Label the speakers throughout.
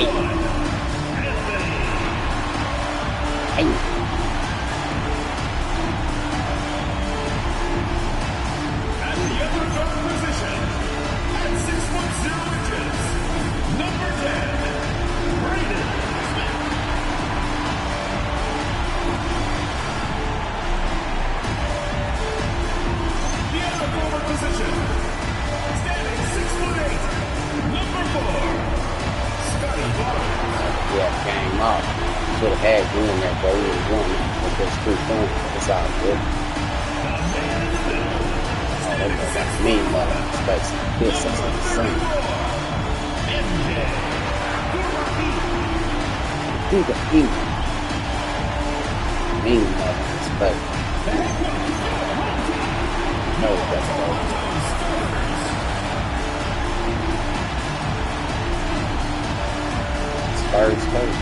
Speaker 1: At the other guard position, at 6'0" number 10, Braden Smith. The other forward position, standing 6'8", number 4, Scotty Barnes.
Speaker 2: Yeah, game off. Should have had you in there, bro. You was doing it. But that's too fun. It's all good. Oh, that's me, mother. Space. This is insane. Do the heat. Mean mother. Space. No, that's all. Spurs first.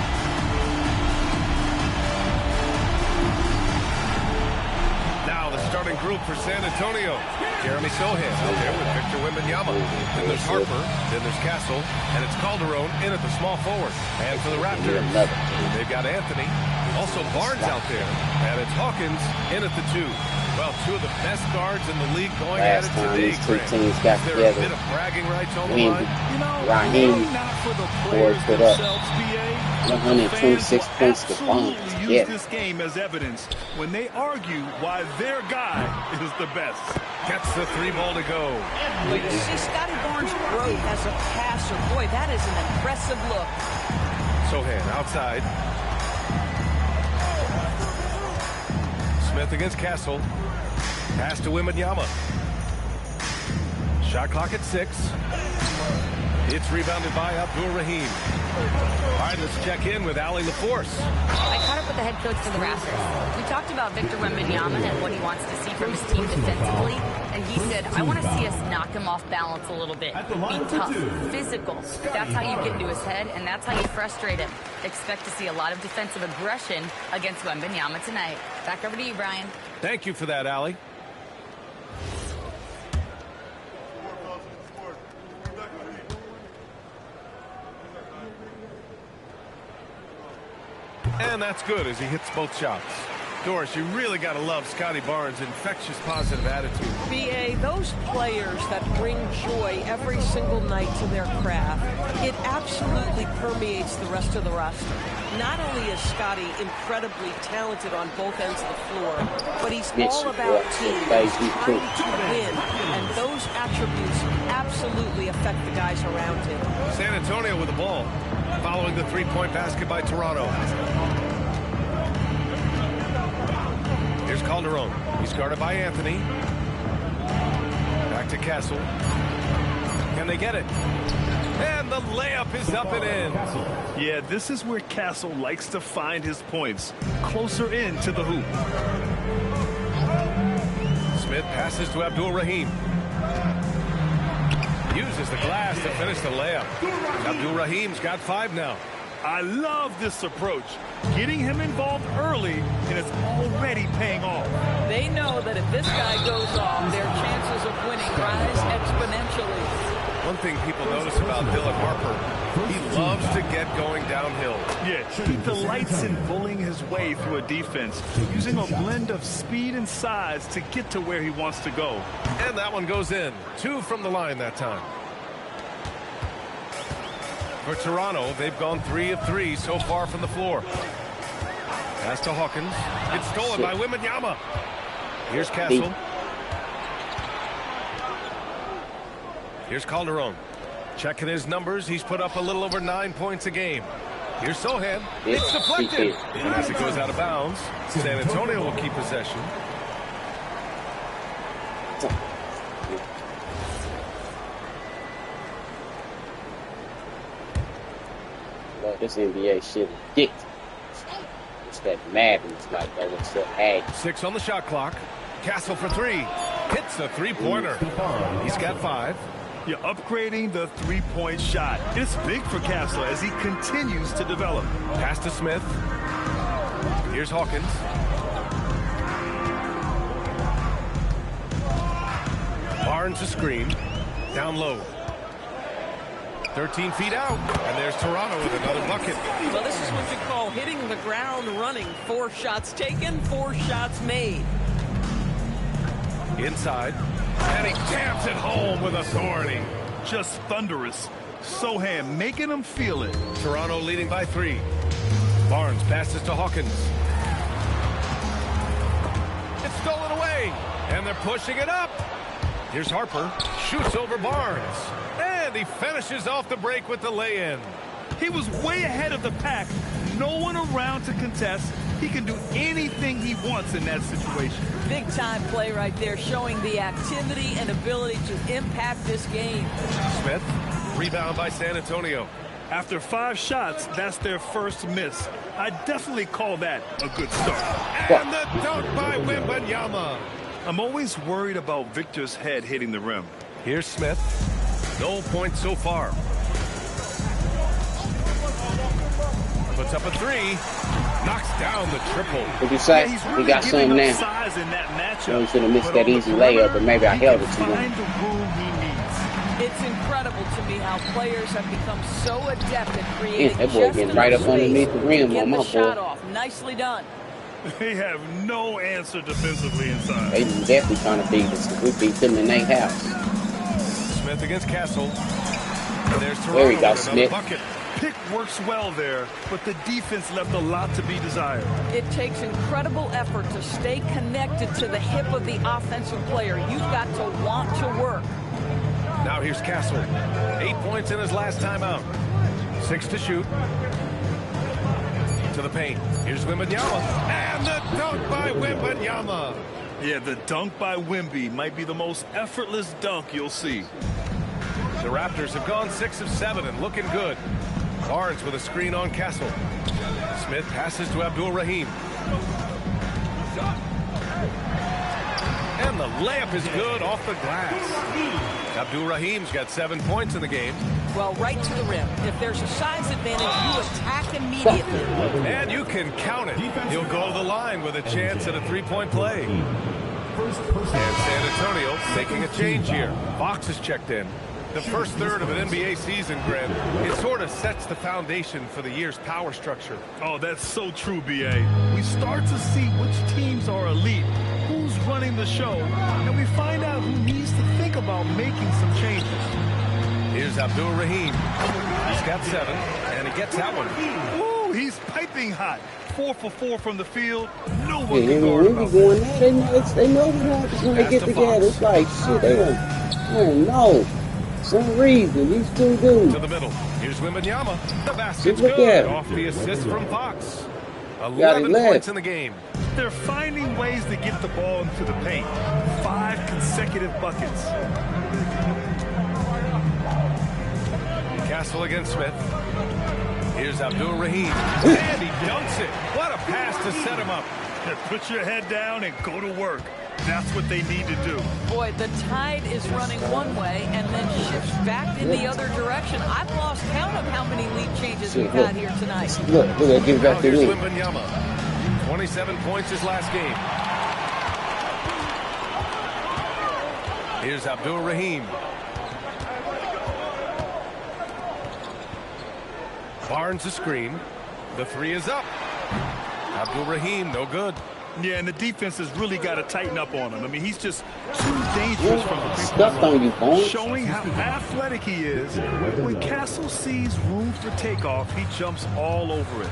Speaker 3: Now the starting group for San Antonio. Jeremy Sohan out there with Victor Wembanyama. Then there's Harper, then there's Castle, and it's Calderon in at the small forward. And for the Raptors, they've got Anthony. Also Barnes out there, and it's Hawkins in at the 2. Well, two of the best guards in the league going at it today.
Speaker 2: These two teams got
Speaker 3: Is there
Speaker 2: together.
Speaker 3: a bit of bragging rights on the line?
Speaker 2: Raheem
Speaker 4: not for the
Speaker 2: boards
Speaker 4: players
Speaker 2: it up.
Speaker 4: themselves, BA.
Speaker 2: 126 points to Barnes.
Speaker 4: Absolutely use
Speaker 2: Yeah.
Speaker 4: this game as evidence when they argue why their guy is the best.
Speaker 3: Gets the 3 ball to go.
Speaker 5: But you see Scotty Barnes' growth as a passer. Boy, that is an impressive look.
Speaker 3: Sohan outside. Smith against Castle. Pass to Wembanyama. Shot clock at 6. It's rebounded by Abdul Rahim. All right, let's check in with Allie LaForce.
Speaker 6: I caught up with the head coach for the Raptors. We talked about Victor Wembanyama and what he wants to see from his team defensively. And he said, I want to see us knock him off balance a little bit. Be tough, physical. That's how you get into his head, and that's how you frustrate him. Expect to see a lot of defensive aggression against Wembanyama tonight. Back over to you, Brian.
Speaker 3: Thank you for that, Allie. And that's good as he hits both shots. Doris, you really got to love Scotty Barnes' infectious positive attitude.
Speaker 5: BA, those players that bring joy every single night to their craft, it absolutely permeates the rest of the roster. Not only is Scotty incredibly talented on both ends of the floor, but he's all about team. He's trying to win, and those attributes absolutely affect the guys around him.
Speaker 3: San Antonio with the ball, following the three-point basket by Toronto. Here's Calderon. He's guarded by Anthony. Back to Castle. Can they get it? And the layup is up and in.
Speaker 4: Yeah, this is where Castle likes to find his points, closer in to the hoop.
Speaker 3: Smith passes to Abdul Rahim. Uses the glass to finish the layup. Abdul Rahim's got 5 now.
Speaker 4: I love this approach. Getting him involved early, and it's already paying off.
Speaker 5: They know that if this guy goes off, their chances of winning rise exponentially.
Speaker 3: One thing people notice about Dylan Harper, he loves to get going downhill.
Speaker 4: Yeah, he delights in bullying his way through a defense, using a blend of speed and size to get to where he wants to go.
Speaker 3: And that one goes in. 2 from the line that time. For Toronto, they've gone 3 of 3 so far from the floor. Pass to Hawkins. It's stolen by Wembanyama. Here's Castle. Here's Calderon. Checking his numbers, he's put up a little over 9 points a game. Here's Sohan. It's deflected. And as it goes out of bounds, San Antonio will keep possession.
Speaker 2: This NBA shit is ridiculous. It's that madness, like that. It's so ag.
Speaker 3: 6 on the shot clock. Castle for 3. Hits a three-pointer. He's got 5.
Speaker 4: You're upgrading the three-point shot. It's big for Castle as he continues to develop.
Speaker 3: Pass to Smith. Here's Hawkins. Barnes a screen. Down low. 13 feet out, and there's Toronto with another bucket.
Speaker 5: Well, this is what you call hitting the ground running. 4 shots taken, 4 shots made.
Speaker 3: Inside, and he jams it home with authority.
Speaker 4: Just thunderous. Sohan making them feel it.
Speaker 3: Toronto leading by 3. Barnes passes to Hawkins. It's stolen away, and they're pushing it up. Here's Harper, shoots over Barnes, and he finishes off the break with the lay-in.
Speaker 4: He was way ahead of the pack. No one around to contest. He can do anything he wants in that situation.
Speaker 5: Big time play right there, showing the activity and ability to impact this game.
Speaker 3: Smith, rebound by San Antonio.
Speaker 4: After 5 shots, that's their first miss. I definitely call that a good start.
Speaker 3: And the dunk by Wembanyama.
Speaker 4: I'm always worried about Victor's head hitting the rim.
Speaker 3: Here's Smith. No points so far. Puts up a 3. Knocks down the triple.
Speaker 2: What'd you say?
Speaker 4: He's
Speaker 2: He
Speaker 4: really
Speaker 2: got
Speaker 4: giving
Speaker 2: some
Speaker 4: up
Speaker 2: now.
Speaker 4: size in that matchup.
Speaker 2: He should have missed
Speaker 4: But
Speaker 2: that
Speaker 4: on the
Speaker 2: easy layup, but maybe I
Speaker 4: he
Speaker 2: held
Speaker 4: can
Speaker 2: it too long.
Speaker 4: find the room he needs.
Speaker 5: It's incredible to me how players have become so adept at creating
Speaker 2: that boy
Speaker 5: just
Speaker 2: getting
Speaker 5: enough
Speaker 2: right up
Speaker 5: space
Speaker 2: underneath the rim
Speaker 5: to get
Speaker 2: on my
Speaker 5: the shot
Speaker 2: boy.
Speaker 5: off. Nicely done.
Speaker 4: They have no answer defensively inside.
Speaker 2: They definitely trying to beat us. We beat them in their house.
Speaker 3: Smith against Castle. And there's Toronto
Speaker 2: There we go,
Speaker 3: with another
Speaker 2: Smith.
Speaker 3: bucket.
Speaker 4: Pick works well there, but the defense left a lot to be desired.
Speaker 5: It takes incredible effort to stay connected to the hip of the offensive player. You've got to want to work.
Speaker 3: Now here's Castle. 8 points in his last time out. 6 to shoot. To the paint. Here's Wembanyama. And the dunk by Wembanyama.
Speaker 4: Yeah, the dunk by Wemby might be the most effortless dunk you'll see.
Speaker 3: The Raptors have gone 6 of 7 and looking good. Barnes with a screen on Castle. Smith passes to Abdul-Rahim. And the layup is good off the glass. Abdul-Rahim's got 7 points in the game.
Speaker 5: Well, right to the rim. If there's a size advantage, you attack immediately.
Speaker 3: And you can count it. He'll go to the line with a chance at a 3-point play. And San Antonio making a change here. Fox is checked in. The first third of an NBA season, Grant, it sort of sets the foundation for the year's power structure.
Speaker 4: Oh, that's so true, B.A. We start to see which teams are elite, who's running the show, and we find out who needs to think about making some changes.
Speaker 3: Here's Abdul-Rahim. He's got 7, and he gets that one.
Speaker 4: Ooh, he's piping hot. 4 for 4 from the field. No one
Speaker 2: Yeah,
Speaker 4: can guard
Speaker 2: when
Speaker 4: him.
Speaker 2: we going there, they know what happens when they get together. It's like, shit, they don't know. Some reason, these two dudes.
Speaker 3: To the middle. Here's Wembanyama. The basket's
Speaker 2: Look
Speaker 3: good.
Speaker 2: at him.
Speaker 3: Off the assist from Fox.
Speaker 2: Got
Speaker 3: 11
Speaker 2: 11.
Speaker 3: points in the game.
Speaker 4: They're finding ways to get the ball into the paint. 5 consecutive buckets.
Speaker 3: Castle against Smith. Here's Abdul-Rahim. And he dunks it. What a pass to set him up.
Speaker 4: Put your head down and go to work. That's what they need to do.
Speaker 5: Boy, the tide is running one way and then shifts back in the other direction. I've lost count of how many lead changes we've had here tonight.
Speaker 2: Look, give it back
Speaker 3: Now
Speaker 2: to
Speaker 3: here's
Speaker 2: me.
Speaker 3: Wembanyama. 27 points his last game. Here's Abdul-Rahim. Barnes a screen. The 3 is up. Abdul-Rahim, no good.
Speaker 4: Yeah, and the defense has really got to tighten up on him. I mean, he's just too dangerous from the
Speaker 2: Stuffed on you, Barnes.
Speaker 4: showing how athletic he is. When Castle sees room for takeoff, he jumps all over it.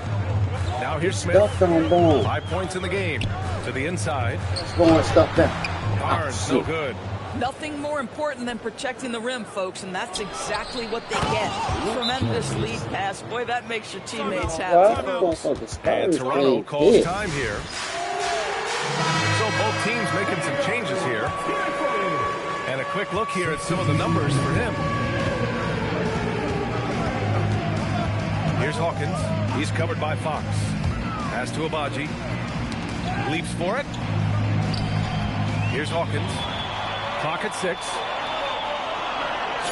Speaker 3: Now here's Smith.
Speaker 2: Stuffed on Barnes.
Speaker 3: 5 points in the game. To the inside.
Speaker 2: Barnes stuffed out.
Speaker 3: Barnes, no good.
Speaker 5: Nothing more important than protecting the rim, folks, and that's exactly what they get. Tremendous lead pass. Boy, that makes your teammates happy, folks.
Speaker 3: And Toronto calls time here. So both teams making some changes here. And a quick look here at some of the numbers for him. Here's Hawkins. He's covered by Fox. Pass to Abaji. Leaps for it. Here's Hawkins. Clock at 6.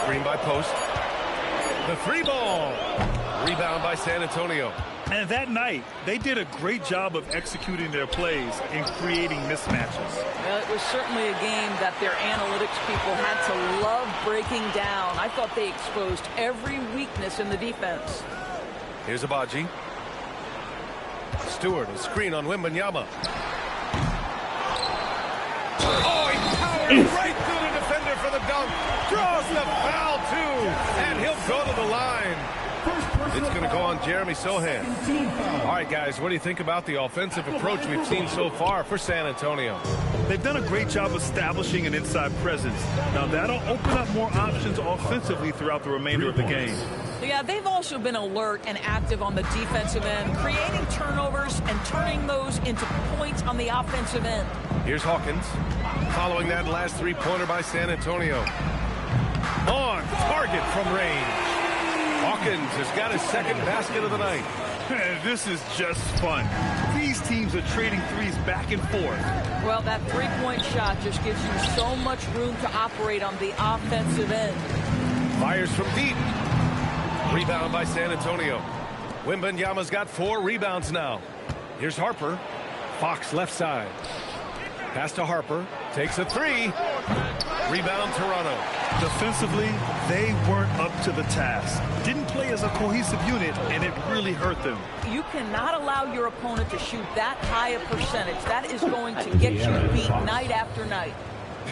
Speaker 3: Screen by Post. The 3 ball. Rebound by San Antonio.
Speaker 4: And that night, they did a great job of executing their plays and creating mismatches.
Speaker 5: Well, it was certainly a game that their analytics people had to love breaking down. I thought they exposed every weakness in the defense.
Speaker 3: Here's Abaji. Stewart, a screen on Wembanyama. Oh, he powers right through the defender for the dunk. Draws the foul, too. And he'll go to the line. It's going to go on Jeremy Sohan. All right, guys, what do you think about the offensive approach we've seen so far for San Antonio?
Speaker 4: They've done a great job establishing an inside presence. Now, that'll open up more options offensively throughout the remainder of the game.
Speaker 5: Yeah, they've also been alert and active on the defensive end, creating turnovers and turning those into points on the offensive end.
Speaker 3: Here's Hawkins, following that last three-pointer by San Antonio. On target from range. Hawkins has got his second basket of the night.
Speaker 4: This is just fun. These teams are trading threes back and forth.
Speaker 5: Well, that three-point shot just gives you so much room to operate on the offensive end.
Speaker 3: Fires from deep. Rebound by San Antonio. Wembanyama's got 4 rebounds now. Here's Harper. Fox left side. Pass to Harper. Takes a 3. Rebound Toronto.
Speaker 4: Defensively, they weren't up to the task. Didn't play as a cohesive unit, and it really hurt them.
Speaker 5: You cannot allow your opponent to shoot that high a percentage. That is going to get you beat night after night.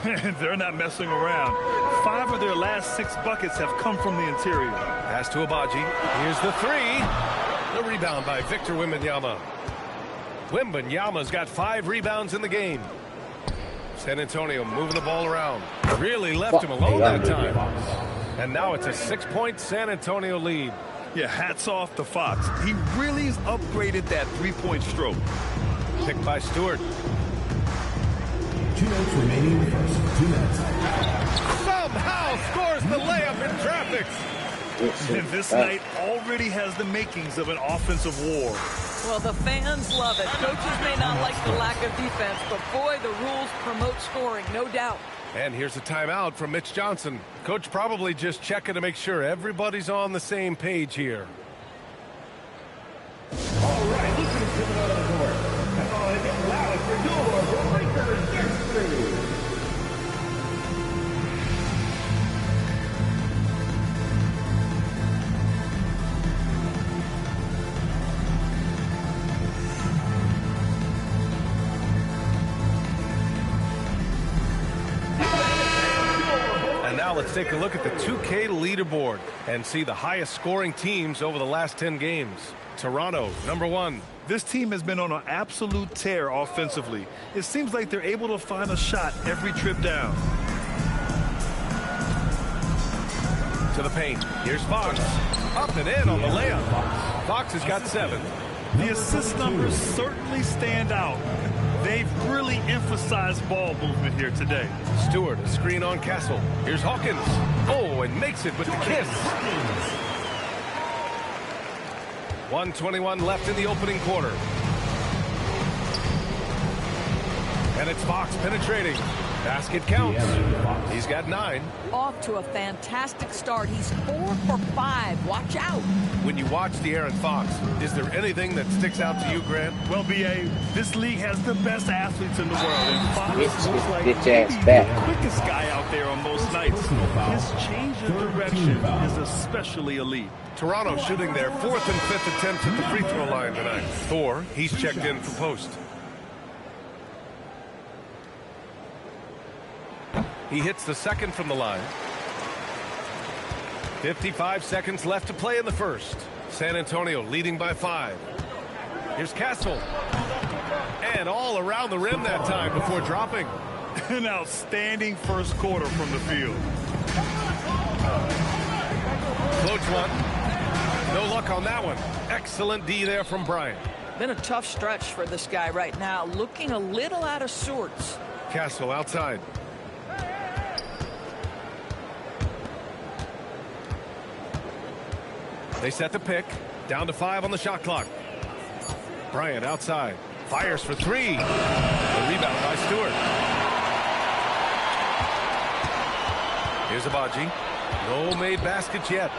Speaker 4: They're not messing around. 5 of their last 6 buckets have come from the interior.
Speaker 3: Pass to Abaji. Here's the 3. The rebound by Victor Wembanyama. Wembanyama's got 5 rebounds in the game. San Antonio moving the ball around. Really left him alone that time. And now it's a 6-point San Antonio lead.
Speaker 4: Yeah, hats off to Fox. He really has upgraded that three-point stroke.
Speaker 3: Picked by Stewart.
Speaker 1: 2 minutes remaining in the first. 2 minutes.
Speaker 3: Somehow scores the layup in traffic.
Speaker 4: And this night already has the makings of an offensive war.
Speaker 5: Well, the fans love it. Coaches may not like the lack of defense, but boy, the rules promote scoring, no doubt.
Speaker 3: And here's a timeout from Mitch Johnson. Coach probably just checking to make sure everybody's on the same page here.
Speaker 1: All right, listen to coming out on the court. Come on and get loud for your Breakers Victory.
Speaker 3: Let's take a look at the 2K leaderboard and see the highest scoring teams over the last 10 games. Toronto, number 1.
Speaker 4: This team has been on an absolute tear offensively. It seems like they're able to find a shot every trip down.
Speaker 3: To the paint. Here's Fox. Up and in on the layup. Fox has got 7.
Speaker 4: The assist numbers certainly stand out. They've really emphasized ball movement here today.
Speaker 3: Stewart, a screen on Castle. Here's Hawkins. Oh, and makes it with the kiss. 1:21 left in the opening quarter. And it's Fox penetrating. Basket counts. He's got 9.
Speaker 5: Off to a fantastic start. He's 4 for 5. Watch out.
Speaker 3: When you watch the Aaron Fox, is there anything that sticks out to you, Grant?
Speaker 4: Well, B.A., this league has the best athletes in the world. And Fox looks like
Speaker 2: bitch
Speaker 4: maybe
Speaker 2: ass back.
Speaker 4: the quickest guy out there on most nights. His change of direction is especially elite.
Speaker 3: Toronto shooting their 4th and 5th attempts at the free throw line tonight. Thor, he's checked in for post. He hits the second from the line. 55 seconds left to play in the first. San Antonio leading by 5. Here's Castle. And all around the rim that time before dropping.
Speaker 4: An outstanding first quarter from the field.
Speaker 3: Floats one. No luck on that one. Excellent D there from Bryant.
Speaker 5: Been a tough stretch for this guy right now. Looking a little out of sorts.
Speaker 3: Castle outside. They set the pick. Down to 5 on the shot clock. Bryant outside. Fires for 3. The rebound by Stewart. Here's Abaji. No made baskets yet.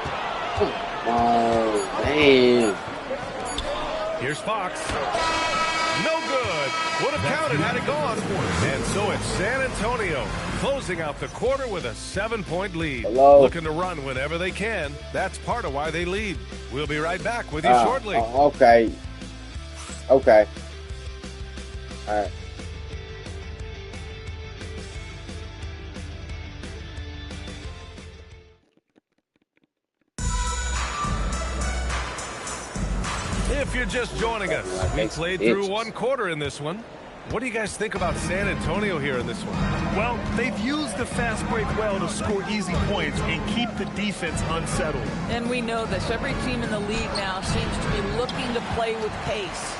Speaker 2: Oh, man.
Speaker 3: Here's Fox. No good. Would have counted had it gone. And so it's San Antonio closing out the quarter with a 7-point lead.
Speaker 2: Hello?
Speaker 3: Looking to run whenever they can. That's part of why they lead. We'll be right back with you shortly.
Speaker 2: Okay. Okay. All right.
Speaker 3: If you're just joining us, we played through one quarter in this one. What do you guys think about San Antonio here in this one?
Speaker 4: Well, they've used the fast break well to score easy points and keep the defense unsettled.
Speaker 5: And we know this. Every team in the league now seems to be looking to play with pace.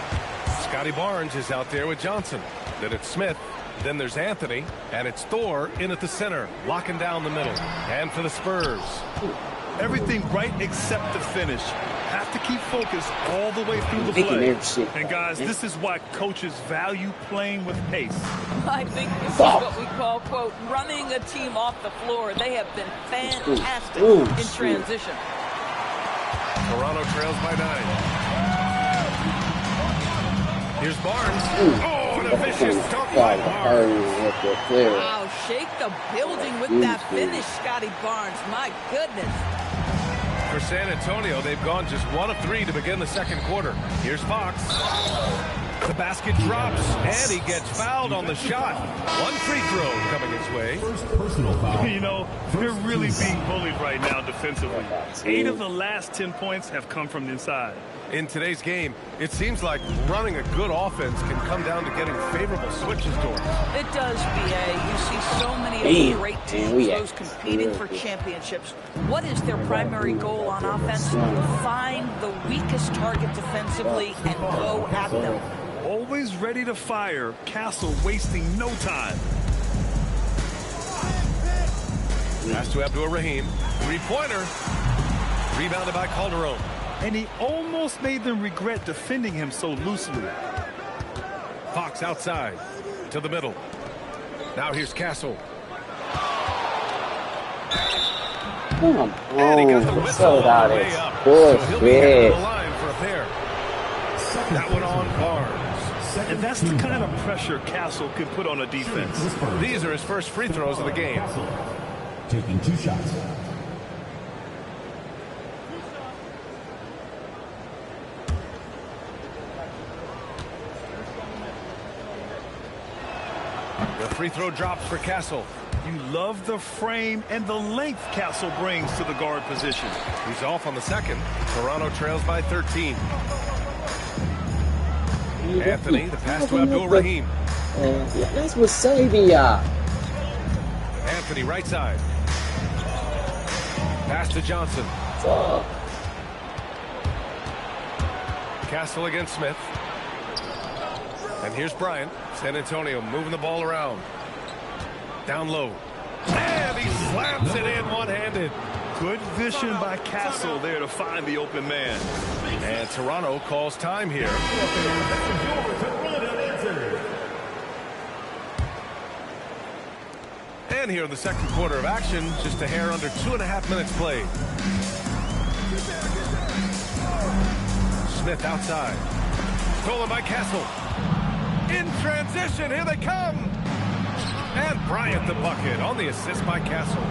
Speaker 3: Scotty Barnes is out there with Johnson. Then it's Smith. Then there's Anthony. And it's Thor in at the center, locking down the middle. And for the Spurs.
Speaker 4: Everything right except the finish. Have to keep focused all the way through the play. And guys, this is why coaches value playing with pace.
Speaker 5: I think this is what we call, quote, running a team off the floor. They have been fantastic in transition.
Speaker 3: Toronto trails by 9. Here's Barnes. Oh, and a vicious dunk by Barnes.
Speaker 5: Wow, shake the building with that finish, Scotty Barnes. My goodness.
Speaker 3: For San Antonio, they've gone just 1 of 3 to begin the second quarter. Here's Fox. The basket drops, and he gets fouled on the shot. One free throw coming his way.
Speaker 4: You know, they're really being bullied right now defensively. 8 of the last 10 points have come from inside.
Speaker 3: In today's game, it seems like running a good offense can come down to getting favorable switches doors.
Speaker 5: It does, B.A. You see so many of the great teams, those competing for championships. What is their primary goal on offense? Find the weakest target defensively and go at them.
Speaker 4: Always ready to fire. Castle wasting no time.
Speaker 3: Pass to Abdul-Rahim. Three-pointer. Rebounded by Calderon.
Speaker 4: And he almost made them regret defending him so loosely.
Speaker 3: Fox outside to the middle. Now here's Castle.
Speaker 2: Come on,
Speaker 3: And he got the whistle on the way up. So he'll be heading to the line for a pair. That one on Barnes.
Speaker 4: And that's the kind of pressure Castle can put on a defense.
Speaker 3: These are his first free throws of the game.
Speaker 1: Taking 2 shots.
Speaker 3: The free throw drops for Castle.
Speaker 4: You love the frame and the length Castle brings to the guard position.
Speaker 3: He's off on the second. Toronto trails by 13. Anthony, the pass to Abdul-Rahim.
Speaker 2: That's what's saving y'all.
Speaker 3: Anthony, right side. Pass to Johnson. Castle against Smith. And here's Bryant. San Antonio moving the ball around. Down low. And he slams it in one-handed.
Speaker 4: Good vision by Castle there to find the open man.
Speaker 3: And Toronto calls time here. And here in the second quarter of action, just a hair under 2.5 minutes played. Smith outside. Stolen by Castle. In transition, here they come. And Bryant the bucket on the assist by Castle.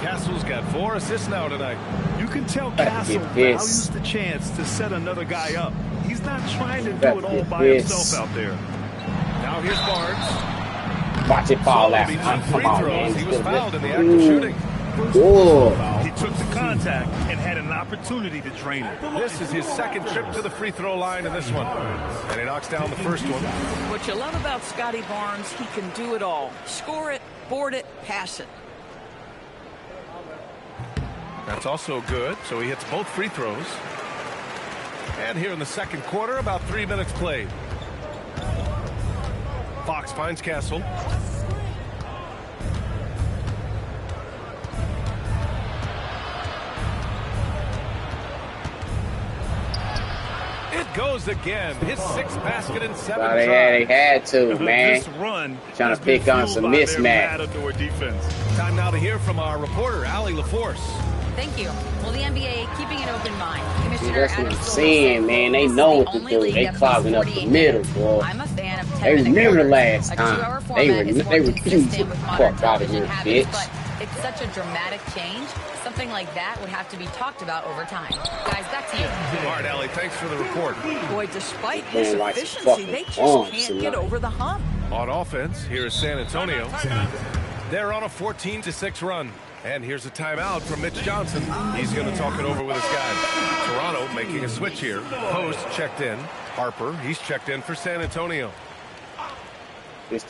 Speaker 3: Castle's got 4 assists now tonight.
Speaker 4: You can tell Castle values the chance to set another guy up. He's not trying to do it all by himself out there.
Speaker 3: Now here's Barnes.
Speaker 2: Watch it fall out.
Speaker 3: Come on, man. He was fouled in the act of shooting.
Speaker 4: He took the contact and had an opportunity to drain it.
Speaker 3: This is his second trip to the free throw line in this one. And he knocks down the first one.
Speaker 5: What you love about Scotty Barnes, he can do it all. Score it, board it, pass it.
Speaker 3: That's also good, so he hits both free throws. And here in the second quarter, about 3 minutes played. Fox finds Castle. It goes again. His 6th basket and 7 tries.
Speaker 2: They had to, man.
Speaker 4: This run
Speaker 2: trying to pick on some mismatch.
Speaker 4: Defense.
Speaker 3: Time now to hear from our reporter, Allie LaForce.
Speaker 6: Thank you. Well, the NBA keeping an open mind. Commissioner
Speaker 2: That's what
Speaker 6: Adam
Speaker 2: I'm
Speaker 6: Silver
Speaker 2: saying,
Speaker 6: said,
Speaker 2: man. They
Speaker 6: "This is
Speaker 2: know
Speaker 6: the
Speaker 2: what to
Speaker 6: only
Speaker 2: do.
Speaker 6: league
Speaker 2: They
Speaker 6: that plays
Speaker 2: clogging up the
Speaker 6: 48
Speaker 2: middle,
Speaker 6: minutes.
Speaker 2: bro.
Speaker 6: I'm a fan of 10
Speaker 2: They
Speaker 6: minute
Speaker 2: remember
Speaker 6: quarters.
Speaker 2: last
Speaker 6: A
Speaker 2: time.
Speaker 6: 2-hour
Speaker 2: They
Speaker 6: format is more
Speaker 2: refuse
Speaker 6: consistent
Speaker 2: to
Speaker 6: with modern
Speaker 2: fuck out of
Speaker 6: television
Speaker 2: here,
Speaker 6: habits,
Speaker 2: bitch.
Speaker 6: but it's such a dramatic change. Something like that would have to be talked about over time. Guys, back to you.
Speaker 3: All right, Allie, thanks for the report.
Speaker 5: Boy, despite his
Speaker 2: Man, like
Speaker 5: efficiency,
Speaker 2: fucking
Speaker 5: they just
Speaker 2: bombs
Speaker 5: can't
Speaker 2: tonight.
Speaker 5: get over the hump.
Speaker 3: On offense, here is San Antonio. They're on a 14-6 run. And here's a timeout from Mitch Johnson. He's going to talk it over with his guys. Toronto making a switch here. Post checked in. Harper, he's checked in for San Antonio.
Speaker 2: It's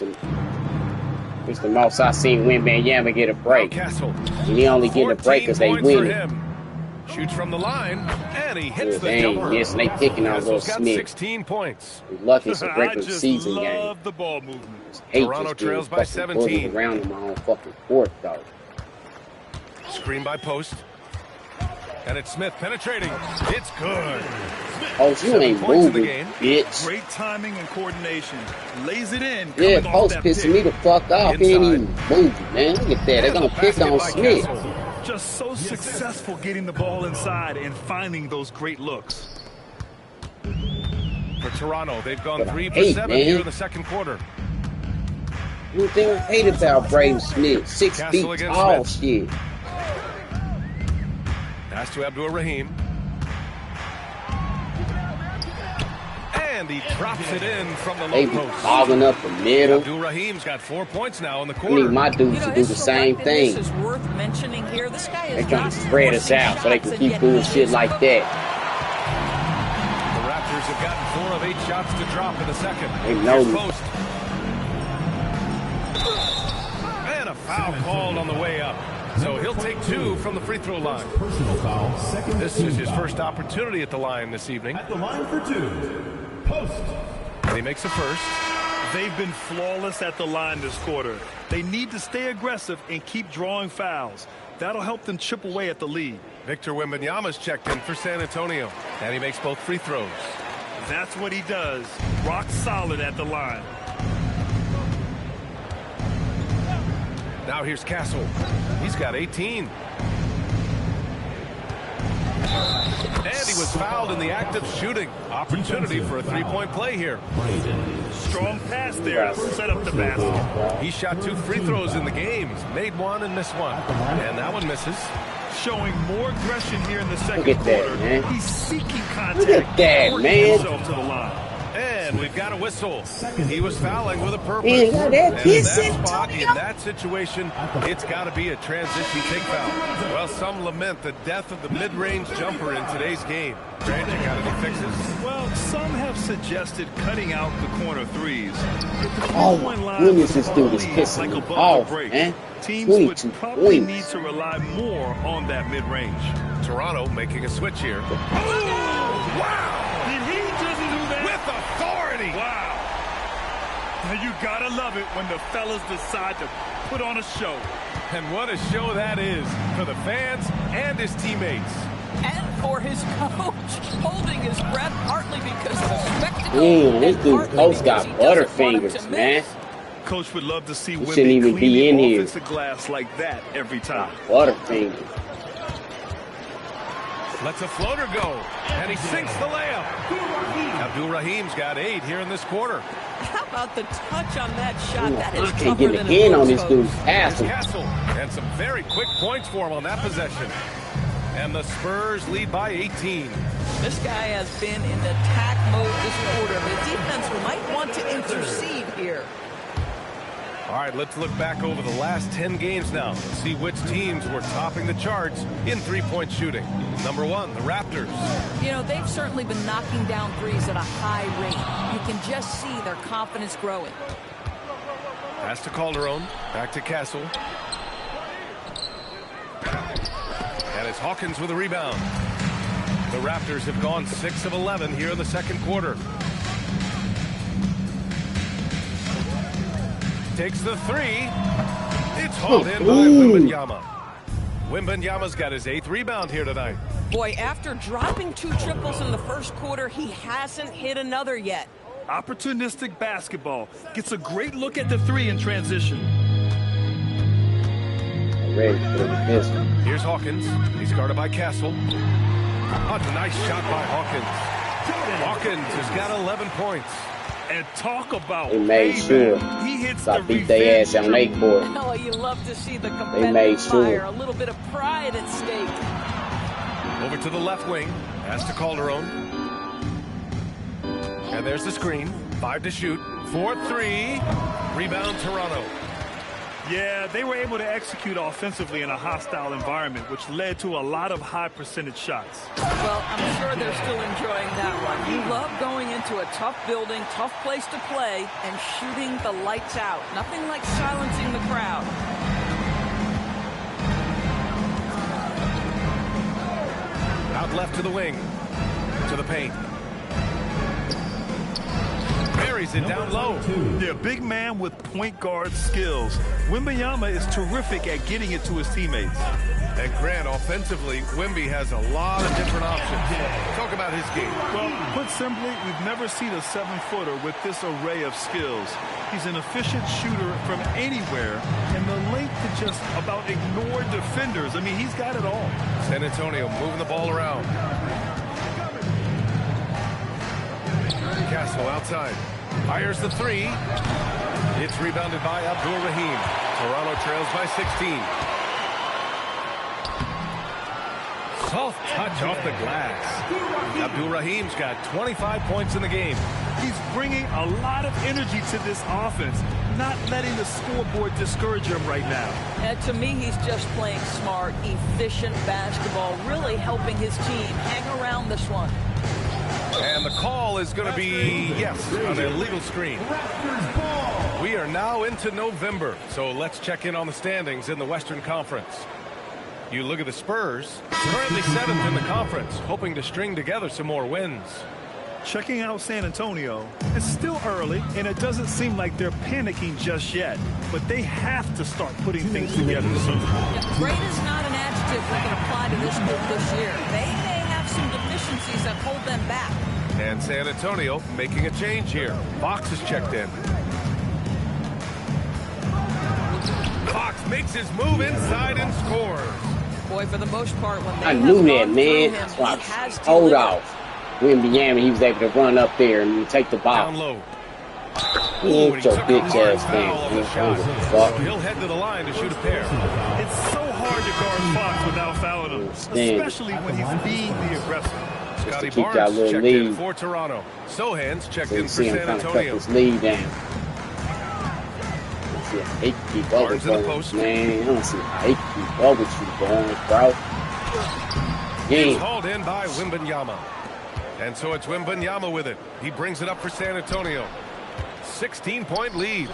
Speaker 2: the most I seen Wembanyama get a break.
Speaker 3: Castle.
Speaker 2: And he only get a break because they win.
Speaker 3: Shoots from the line, and he hits the
Speaker 2: They ain't
Speaker 3: jumper.
Speaker 2: missing. They picking on Little
Speaker 3: Castle's got
Speaker 2: Smith.
Speaker 3: 16 points.
Speaker 2: He's lucky it's a
Speaker 4: I
Speaker 2: regular
Speaker 4: just
Speaker 2: season game.
Speaker 4: love the ball movement.
Speaker 2: Hate
Speaker 3: Toronto
Speaker 2: just being
Speaker 3: trails by
Speaker 2: fucking bullied
Speaker 3: 17.
Speaker 2: around in my own fucking court, though.
Speaker 3: Screen by Post. And it's Smith penetrating. It's good.
Speaker 2: Oh, you
Speaker 3: 7
Speaker 2: ain't
Speaker 3: points in the
Speaker 2: moving,
Speaker 3: game.
Speaker 2: bitch.
Speaker 4: Great timing and coordination. Lays it in.
Speaker 2: Yeah,
Speaker 4: coming off
Speaker 2: Post
Speaker 4: that
Speaker 2: pissing
Speaker 4: pick.
Speaker 2: me the fuck off. He ain't even moving, man. Look at that. They're
Speaker 3: And
Speaker 2: gonna
Speaker 3: the
Speaker 2: pick
Speaker 3: basket
Speaker 2: on
Speaker 3: by
Speaker 2: Smith.
Speaker 3: Castle.
Speaker 4: Just so successful getting the ball inside and finding those great looks.
Speaker 3: For Toronto, they've gone
Speaker 2: But I
Speaker 3: 3 for
Speaker 2: hate,
Speaker 3: 7
Speaker 2: man.
Speaker 3: here in the second quarter.
Speaker 2: One thing I hate about Braden Smith, 6
Speaker 3: Castle
Speaker 2: feet
Speaker 3: against
Speaker 2: tall
Speaker 3: Smith.
Speaker 2: shit.
Speaker 3: Pass to Abdur-Rahim. And he drops it in from the
Speaker 2: They
Speaker 3: low
Speaker 2: be
Speaker 3: post.
Speaker 2: fogging up the middle.
Speaker 3: Abdur-Rahim's got 4 points now in the
Speaker 2: I
Speaker 3: quarter.
Speaker 2: need my dudes to do
Speaker 5: his
Speaker 2: the same
Speaker 5: selectiveness
Speaker 2: thing.
Speaker 5: is worth mentioning here. This guy is
Speaker 2: They're trying
Speaker 5: not
Speaker 2: to spread us
Speaker 5: forcing
Speaker 2: out so they can
Speaker 5: shots
Speaker 2: keep
Speaker 5: and
Speaker 2: doing
Speaker 5: yet he
Speaker 2: shit
Speaker 5: is
Speaker 2: like
Speaker 5: cooking.
Speaker 2: that.
Speaker 3: The Raptors have gotten 4 of 8 shots to drop in the second.
Speaker 2: They know
Speaker 3: Here's
Speaker 2: me.
Speaker 3: Post. And a foul called on the way up. So he'll take 2 from the free throw line.
Speaker 1: Personal foul, second.
Speaker 3: This is his first opportunity at the line this evening.
Speaker 1: At the line for 2. Post.
Speaker 3: And he makes a first.
Speaker 4: They've been flawless at the line this quarter. They need to stay aggressive and keep drawing fouls. That'll help them chip away at the lead.
Speaker 3: Victor Wembanyama's checked in for San Antonio. And he makes both free throws.
Speaker 4: That's what he does. Rock solid at the line.
Speaker 3: Now here's Castle. He's got 18. And he was fouled in the act of shooting. Opportunity for a three-point play here.
Speaker 4: Strong pass there to set up the basket.
Speaker 3: He shot 2 free throws in the game. He's made 1 and missed 1. And that one misses.
Speaker 4: Showing more aggression here in the second
Speaker 2: Look at that,
Speaker 4: quarter.
Speaker 2: man.
Speaker 4: He's seeking contact.
Speaker 2: Look at that,
Speaker 4: working
Speaker 2: man.
Speaker 4: himself to the line.
Speaker 3: And we've got a whistle. He was fouling with a purpose.
Speaker 2: Man, now that
Speaker 3: And in
Speaker 2: piss
Speaker 3: that
Speaker 2: in
Speaker 3: spot,
Speaker 2: Tokyo.
Speaker 3: in that situation, it's got to be a transition take foul. Well, some lament the death of the mid-range jumper in today's game. Grant, you got any fixes?
Speaker 4: Well, some have suggested cutting out the corner threes. But the
Speaker 2: Oh,
Speaker 4: three-point
Speaker 2: my
Speaker 4: line
Speaker 2: goodness,
Speaker 4: with
Speaker 2: this dude is
Speaker 4: lead
Speaker 2: pissing
Speaker 4: like
Speaker 2: me
Speaker 4: a buzzer
Speaker 2: off,
Speaker 4: break.
Speaker 2: man.
Speaker 4: Teams
Speaker 2: 22
Speaker 4: would probably
Speaker 2: points.
Speaker 4: need to rely more on that mid-range.
Speaker 3: Toronto making a switch here.
Speaker 4: Wow! Did he just do that?
Speaker 3: With authority.
Speaker 4: Wow! Now you gotta love it when the fellas decide to put on a show.
Speaker 3: And what a show that is for the fans and his teammates.
Speaker 5: And for his coach, holding his breath partly because of the spectacle.
Speaker 2: Damn, this
Speaker 5: and
Speaker 2: dude
Speaker 5: partly
Speaker 2: Post
Speaker 5: because
Speaker 2: got
Speaker 5: he doesn't want him
Speaker 2: butterfingers,
Speaker 5: to
Speaker 2: man.
Speaker 5: miss.
Speaker 4: Coach would love to see
Speaker 2: He
Speaker 4: women
Speaker 2: shouldn't even
Speaker 4: clean
Speaker 2: be in
Speaker 4: the
Speaker 2: here.
Speaker 4: offensive glass like that every time.
Speaker 2: Butterfingers.
Speaker 3: Lets a floater go. And he sinks the layup. Abdur-Rahim's got 8 here in this quarter.
Speaker 5: How about the touch on that shot?
Speaker 2: Ooh,
Speaker 5: That
Speaker 2: I
Speaker 5: is
Speaker 2: can't
Speaker 5: tougher
Speaker 2: get
Speaker 5: than
Speaker 2: a hand on this
Speaker 5: post.
Speaker 2: dude's pass.
Speaker 3: Here's Castle. And some very quick points for him on that possession. And the Spurs lead by 18.
Speaker 5: This guy has been in attack mode this quarter. The defense might want to intercede here.
Speaker 3: All right, let's look back over the last 10 games now and see which teams were topping the charts in three-point shooting. Number 1, the Raptors.
Speaker 5: You know, they've certainly been knocking down threes at a high rate. You can just see their confidence growing.
Speaker 3: Pass to Calderon. Back to Castle. And it's Hawkins with a rebound. The Raptors have gone 6 of 11 here in the second quarter. Takes the 3. It's hauled in by Wembanyama. Wembanyama's got his 8th rebound here tonight.
Speaker 5: Boy, after dropping 2 triples in the first quarter, he hasn't hit another yet.
Speaker 4: Opportunistic basketball. Gets a great look at the 3 in transition.
Speaker 2: ready for this one.
Speaker 3: Here's Hawkins. He's guarded by Castle. Oh, nice shot by Hawkins. Hawkins has got 11 points.
Speaker 4: And talk about
Speaker 2: They made sure.
Speaker 4: He hits
Speaker 2: So I
Speaker 4: the
Speaker 2: beat their ass on their court.
Speaker 5: Oh, you love to see the
Speaker 2: They made
Speaker 5: competitive
Speaker 2: sure.
Speaker 5: fire. A little bit of pride at stake.
Speaker 3: Over to the left wing. Pass to Calderon. And there's the screen. 5 to shoot. 4-3. Rebound Toronto.
Speaker 4: Yeah, they were able to execute offensively in a hostile environment, which led to a lot of high percentage shots.
Speaker 5: Well, I'm sure they're still enjoying that one. You love going into a tough building, tough place to play, and shooting the lights out. Nothing like silencing the crowd.
Speaker 3: Out left to the wing. To the paint. Buries it down low.
Speaker 4: Yeah, big man with point guard skills. Wembanyama is terrific at getting it to his teammates.
Speaker 3: And Grant, offensively, Wemby has a lot of different options. Talk about his game.
Speaker 4: Well, put simply, we've never seen a 7-footer with this array of skills. He's an efficient shooter from anywhere, and the length to just about ignore defenders. I mean, he's got it all.
Speaker 3: San Antonio moving the ball around. Castle outside. Fires the 3. It's rebounded by Abdul Rahim. Toronto trails by 16. Soft touch off the glass. Abdul Rahim's got 25 points in the game.
Speaker 4: He's bringing a lot of energy to this offense, not letting the scoreboard discourage him right now.
Speaker 5: And to me, he's just playing smart, efficient basketball, really helping his team hang around this one.
Speaker 3: And the call is going to be, yes, an illegal screen. We are now into November, so let's check in on the standings in the Western Conference. You look at the Spurs, currently 7th in the conference, hoping to string together some more wins.
Speaker 4: Checking out San Antonio, it's still early, and it doesn't seem like they're panicking just yet, but they have to start putting things together soon.
Speaker 5: Yeah, great is not an adjective we can apply to this group this year. They may have some deficiencies that hold them back.
Speaker 3: And San Antonio making a change here. Fox is checked in. Fox makes his move inside and scores.
Speaker 5: Boy, for the most part, when they
Speaker 2: I
Speaker 5: have
Speaker 2: knew
Speaker 5: gone
Speaker 2: that,
Speaker 5: through
Speaker 2: man.
Speaker 5: him,
Speaker 2: That's why
Speaker 5: he has
Speaker 2: hold
Speaker 5: delivered.
Speaker 2: off. Wembanyama, he was able to run up there and take the ball.
Speaker 3: Down low.
Speaker 2: He
Speaker 3: Ooh,
Speaker 2: ain't
Speaker 3: and
Speaker 2: your
Speaker 3: took a
Speaker 2: bitch
Speaker 3: hard
Speaker 2: ass
Speaker 3: foul on the
Speaker 2: man.
Speaker 3: shot.
Speaker 2: Fuck.
Speaker 3: So he'll head to the line to shoot a pair.
Speaker 4: It's so hard to guard Fox without fouling him, especially when he's being the aggressor.
Speaker 3: Scotty
Speaker 2: keep that
Speaker 3: Barnes
Speaker 2: little
Speaker 3: checked
Speaker 2: lead.
Speaker 3: in for Toronto. Sohan's checked
Speaker 2: So
Speaker 3: in
Speaker 2: you
Speaker 3: for
Speaker 2: see him
Speaker 3: San
Speaker 2: trying to cut
Speaker 3: Antonio.
Speaker 2: this lead down. See how he can keep up
Speaker 3: Barnes
Speaker 2: with
Speaker 3: in the
Speaker 2: you,
Speaker 3: post.
Speaker 2: man. I don't see how he can keep up with you, bro.
Speaker 3: He's
Speaker 2: Yeah.
Speaker 3: hauled in by Wembanyama. And so it's Wembanyama with it. He brings it up for San Antonio. 16-point lead.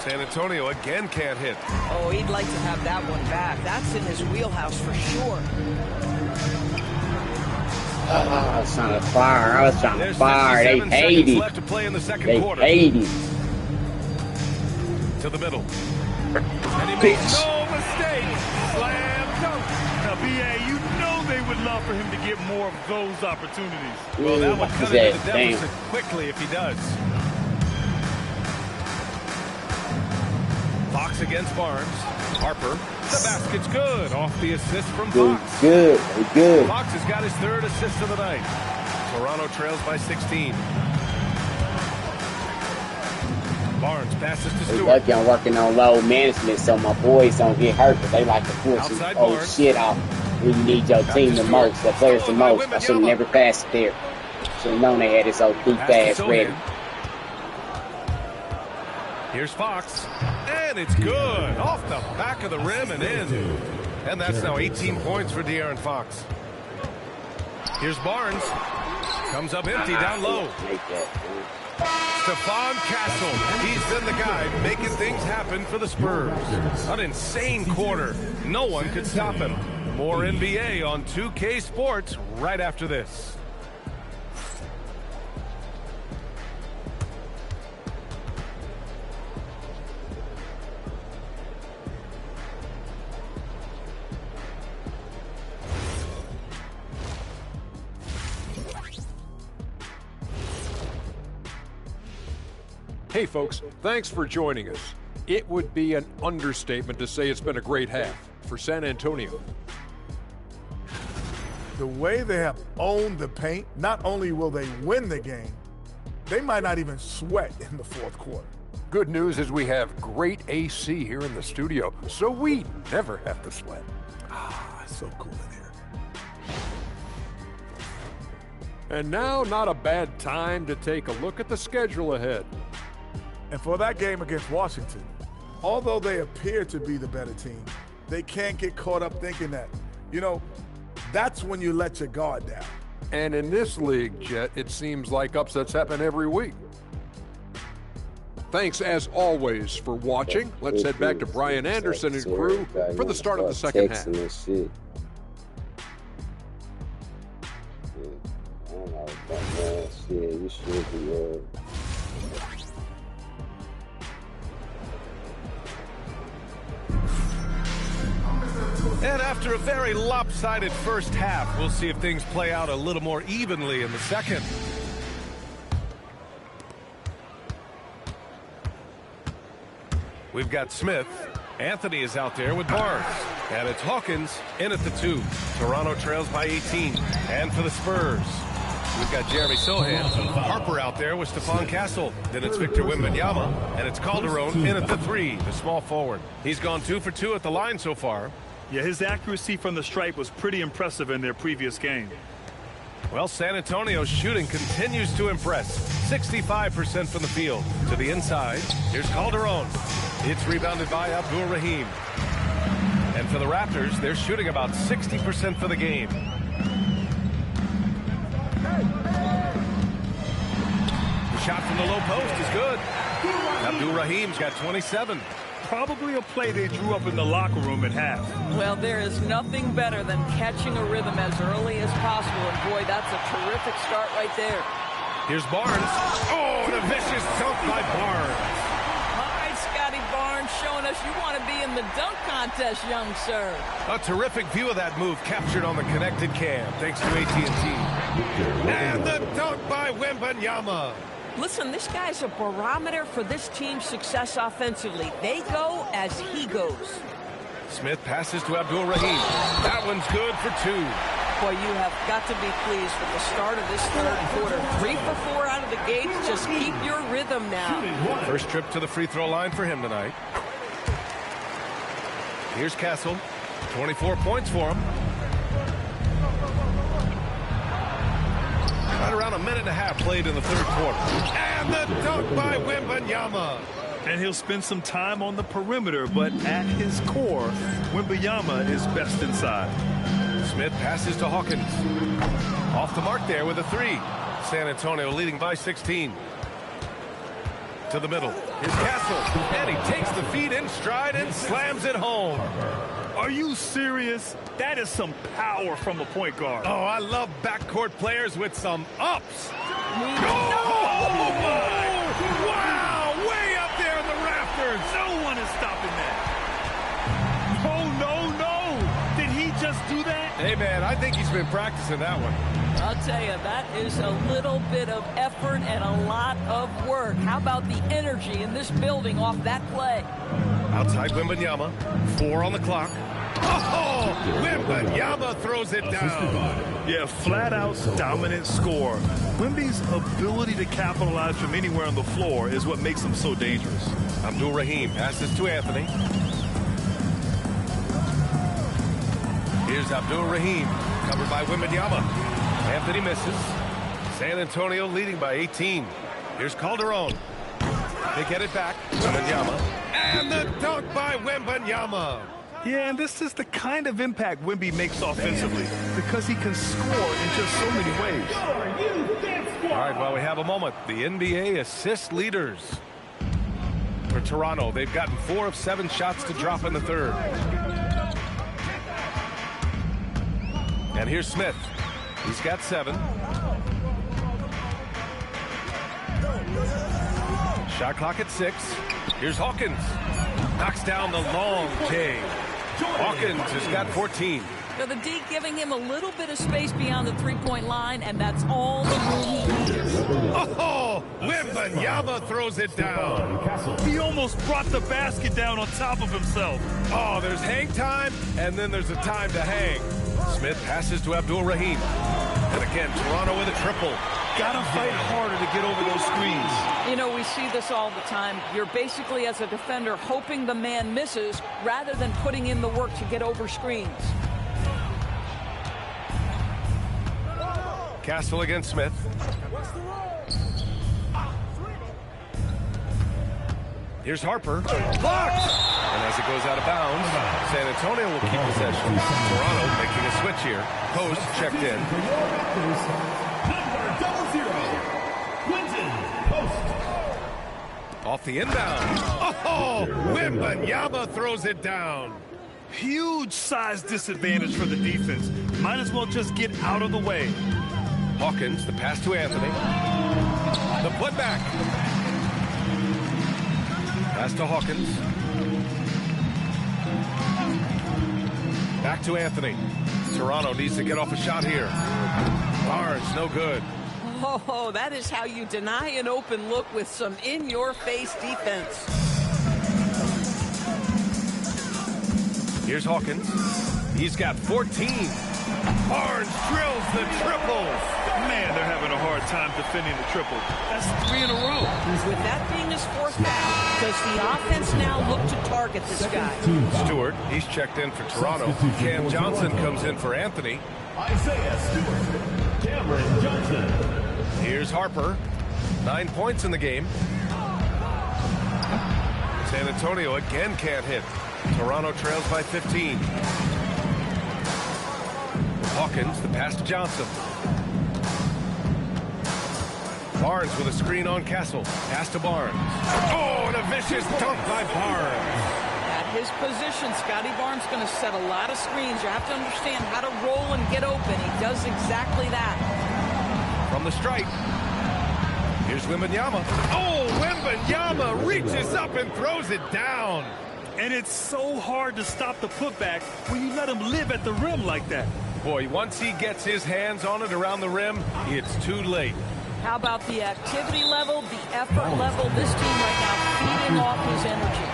Speaker 3: San Antonio again can't hit.
Speaker 5: Oh, he'd like to have that one back. That's in his wheelhouse for sure.
Speaker 2: I was trying to fire. I was trying to
Speaker 3: There's
Speaker 2: fire. They
Speaker 3: 57
Speaker 2: hate
Speaker 3: seconds
Speaker 2: it.
Speaker 3: left to play in the second
Speaker 2: They
Speaker 3: quarter.
Speaker 2: hate it.
Speaker 3: To the middle. And he makes
Speaker 2: Bitch.
Speaker 3: no mistake. Slam dunk.
Speaker 4: Now, B.A., you know they would love for him to get more of those opportunities.
Speaker 3: Well, that would cut
Speaker 2: His
Speaker 3: into
Speaker 2: ass
Speaker 3: the
Speaker 2: down.
Speaker 3: deficit quickly if he does. Fox against Barnes. Harper. The basket's good. Off the assist from
Speaker 2: Good,
Speaker 3: Fox.
Speaker 2: good, good.
Speaker 3: Fox has got his 3rd assist of the night. Toronto trails by 16. Barnes passes to
Speaker 2: They
Speaker 3: Stewart.
Speaker 2: lucky I'm working on load management so my boys don't get hurt, but they like to pull some
Speaker 3: Outside
Speaker 2: old
Speaker 3: Barnes.
Speaker 2: shit off when you need your team the most, the players the
Speaker 3: Followed by
Speaker 2: most. I should have
Speaker 3: Wembanyama.
Speaker 2: never passed it there. Should have known they had this old goof
Speaker 3: Pass to
Speaker 2: ass ready.
Speaker 3: Sohan. Here's Fox. And it's good. Off the back of the rim and in. And that's now 18 points for De'Aaron Fox. Here's Barnes. Comes up empty down low.
Speaker 2: Make that, man.
Speaker 3: Stephon Castle. He's been the guy making things happen for the Spurs. An insane quarter. No one could stop him. More NBA on 2K Sports right after this.
Speaker 7: Hey folks, thanks for joining us. It would be an understatement to say it's been a great half for San Antonio.
Speaker 8: The way they have owned the paint, not only will they win the game, they might not even sweat in the fourth quarter.
Speaker 7: Good news is we have great AC here in the studio, so we never have to sweat.
Speaker 8: Ah, it's so cool in here.
Speaker 7: And now, not a bad time to take a look at the schedule ahead.
Speaker 8: And for that game against Washington, although they appear to be the better team, they can't get caught up thinking that, you know, that's when you let your guard down.
Speaker 7: And in this league, Jet, it seems like upsets happen every week. Thanks, as always, for watching. Let's head back to Brian Anderson and crew for the start of the second half.
Speaker 2: You should be,
Speaker 3: And after a very lopsided first half, we'll see if things play out a little more evenly in the second. We've got Smith. Anthony is out there with Barnes. And it's Hawkins in at the 2. Toronto trails by 18. And for the Spurs, we've got Jeremy Sohan. Harper out there with Stephon Castle. Then it's Victor Wembanyama. And it's Calderon in at the 3, the small forward. He's gone 2 for 2 at the line so far.
Speaker 4: Yeah, his accuracy from the stripe was pretty impressive in their previous game.
Speaker 3: Well, San Antonio's shooting continues to impress. 65% from the field. To the inside, here's Calderon. It's rebounded by Abdul Rahim. And for the Raptors, they're shooting about 60% for the game. The shot from the low post is good. Abdul Rahim's got 27.
Speaker 4: Probably a play they drew up in the locker room at half.
Speaker 5: Well, there is nothing better than catching a rhythm as early as possible. And boy, that's a terrific start right there.
Speaker 3: Here's Barnes. Oh, and a vicious dunk by Barnes.
Speaker 5: All right, Scotty Barnes, showing us you want to be in the dunk contest, young sir.
Speaker 3: A terrific view of that move captured on the connected cam, thanks to AT&T. And the dunk by Wembanyama.
Speaker 5: Listen, this guy's a barometer for this team's success offensively. They go as he goes.
Speaker 3: Smith passes to Abdul Rahim. That one's good for 2.
Speaker 5: Boy, you have got to be pleased with the start of this third quarter. 3 for 4 out of the gate. Just keep your rhythm now.
Speaker 3: First trip to the free throw line for him tonight. Here's Castle. 24 points for him. Right around a minute and a half played in the third quarter. And the dunk by Wembanyama.
Speaker 4: And he'll spend some time on the perimeter, but at his core, Wembanyama is best inside.
Speaker 3: Smith passes to Hawkins. Off the mark there with a 3. San Antonio leading by 16. To the middle. Here's Castle. And he takes the feed in stride and slams it home.
Speaker 4: Are you serious? That is some power from a point guard.
Speaker 3: Oh, I love backcourt players with some ups.
Speaker 4: Oh, my! Wow! Way up there in the rafters. No one is stopping that. No. Did he just do that?
Speaker 3: Hey, man, I think he's been practicing that one.
Speaker 5: I'll tell you, that is a little bit of effort and a lot of work. How about the energy in this building off that play?
Speaker 3: Outside Wembanyama. 4 on the clock. Oh! Wembanyama throws it down.
Speaker 4: Yeah, flat-out dominant score. Wemby's ability to capitalize from anywhere on the floor is what makes him so dangerous.
Speaker 3: Abdul Rahim passes to Anthony. Here's Abdul Rahim, covered by Wembanyama. Anthony misses. San Antonio leading by 18. Here's Calderon. They get it back. Wembanyama. And the dunk by Wembanyama.
Speaker 4: Yeah, and this is the kind of impact Wemby makes offensively because he can score in just so many ways.
Speaker 3: All right, well, we have a moment. The NBA assist leaders. For Toronto, they've gotten 4 of 7 shots to drop in the third. And here's Smith. He's got 7. Shot clock at 6. Here's Hawkins. Knocks down the long J. Hawkins has got 14.
Speaker 9: So the D giving him a little bit of space beyond the three-point line, and that's all the room he needs.
Speaker 3: Oh, Wembanyama throws it down.
Speaker 4: He almost brought the basket down on top of himself.
Speaker 3: Oh, there's hang time, and then there's a time to hang. Smith passes to Abdul-Rahim. And again, Toronto with a triple.
Speaker 4: Gotta fight harder to get over those screens.
Speaker 9: You know, we see this all the time. You're basically, as a defender, hoping the man misses rather than putting in the work to get over screens.
Speaker 3: Castle against Smith. Here's Harper. Blocked! And as it goes out of bounds, San Antonio will keep possession. Toronto making a switch here. Post checked in. Off the inbound. Oh, Wembanyama throws it down.
Speaker 4: Huge size disadvantage for the defense. Might as well just get out of the way.
Speaker 3: Hawkins, the pass to Anthony. The putback. Pass to Hawkins. Back to Anthony. Toronto needs to get off a shot here. Barnes, no good.
Speaker 5: Oh, that is how you deny an open look with some in-your-face defense.
Speaker 3: Here's Hawkins. He's got 14. Barnes drills the triple.
Speaker 4: Man, they're having a hard time defending the triple. That's 3 in a row.
Speaker 5: With that being his fourth foul, does the offense now look to target this guy?
Speaker 3: Stewart, he's checked in for Toronto. Cam Johnson comes in for Anthony.
Speaker 1: Isaiah Stewart. Cameron Johnson.
Speaker 3: Here's Harper. 9 points in the game. San Antonio again can't hit. Toronto trails by 15. Hawkins, the pass to Johnson. Barnes with a screen on Castle. Pass to Barnes. Oh, and a vicious dunk by Barnes.
Speaker 5: At his position, Scotty Barnes going to set a lot of screens. You have to understand how to roll and get open. He does exactly that.
Speaker 3: From the stripe. Here's Wembanyama. Oh, Wembanyama reaches up and throws it down.
Speaker 4: And it's so hard to stop the putback when you let him live at the rim like that.
Speaker 3: Boy, once he gets his hands on it around the rim, it's too late.
Speaker 5: How about the activity level, the effort level? This team right now feeding off his energy.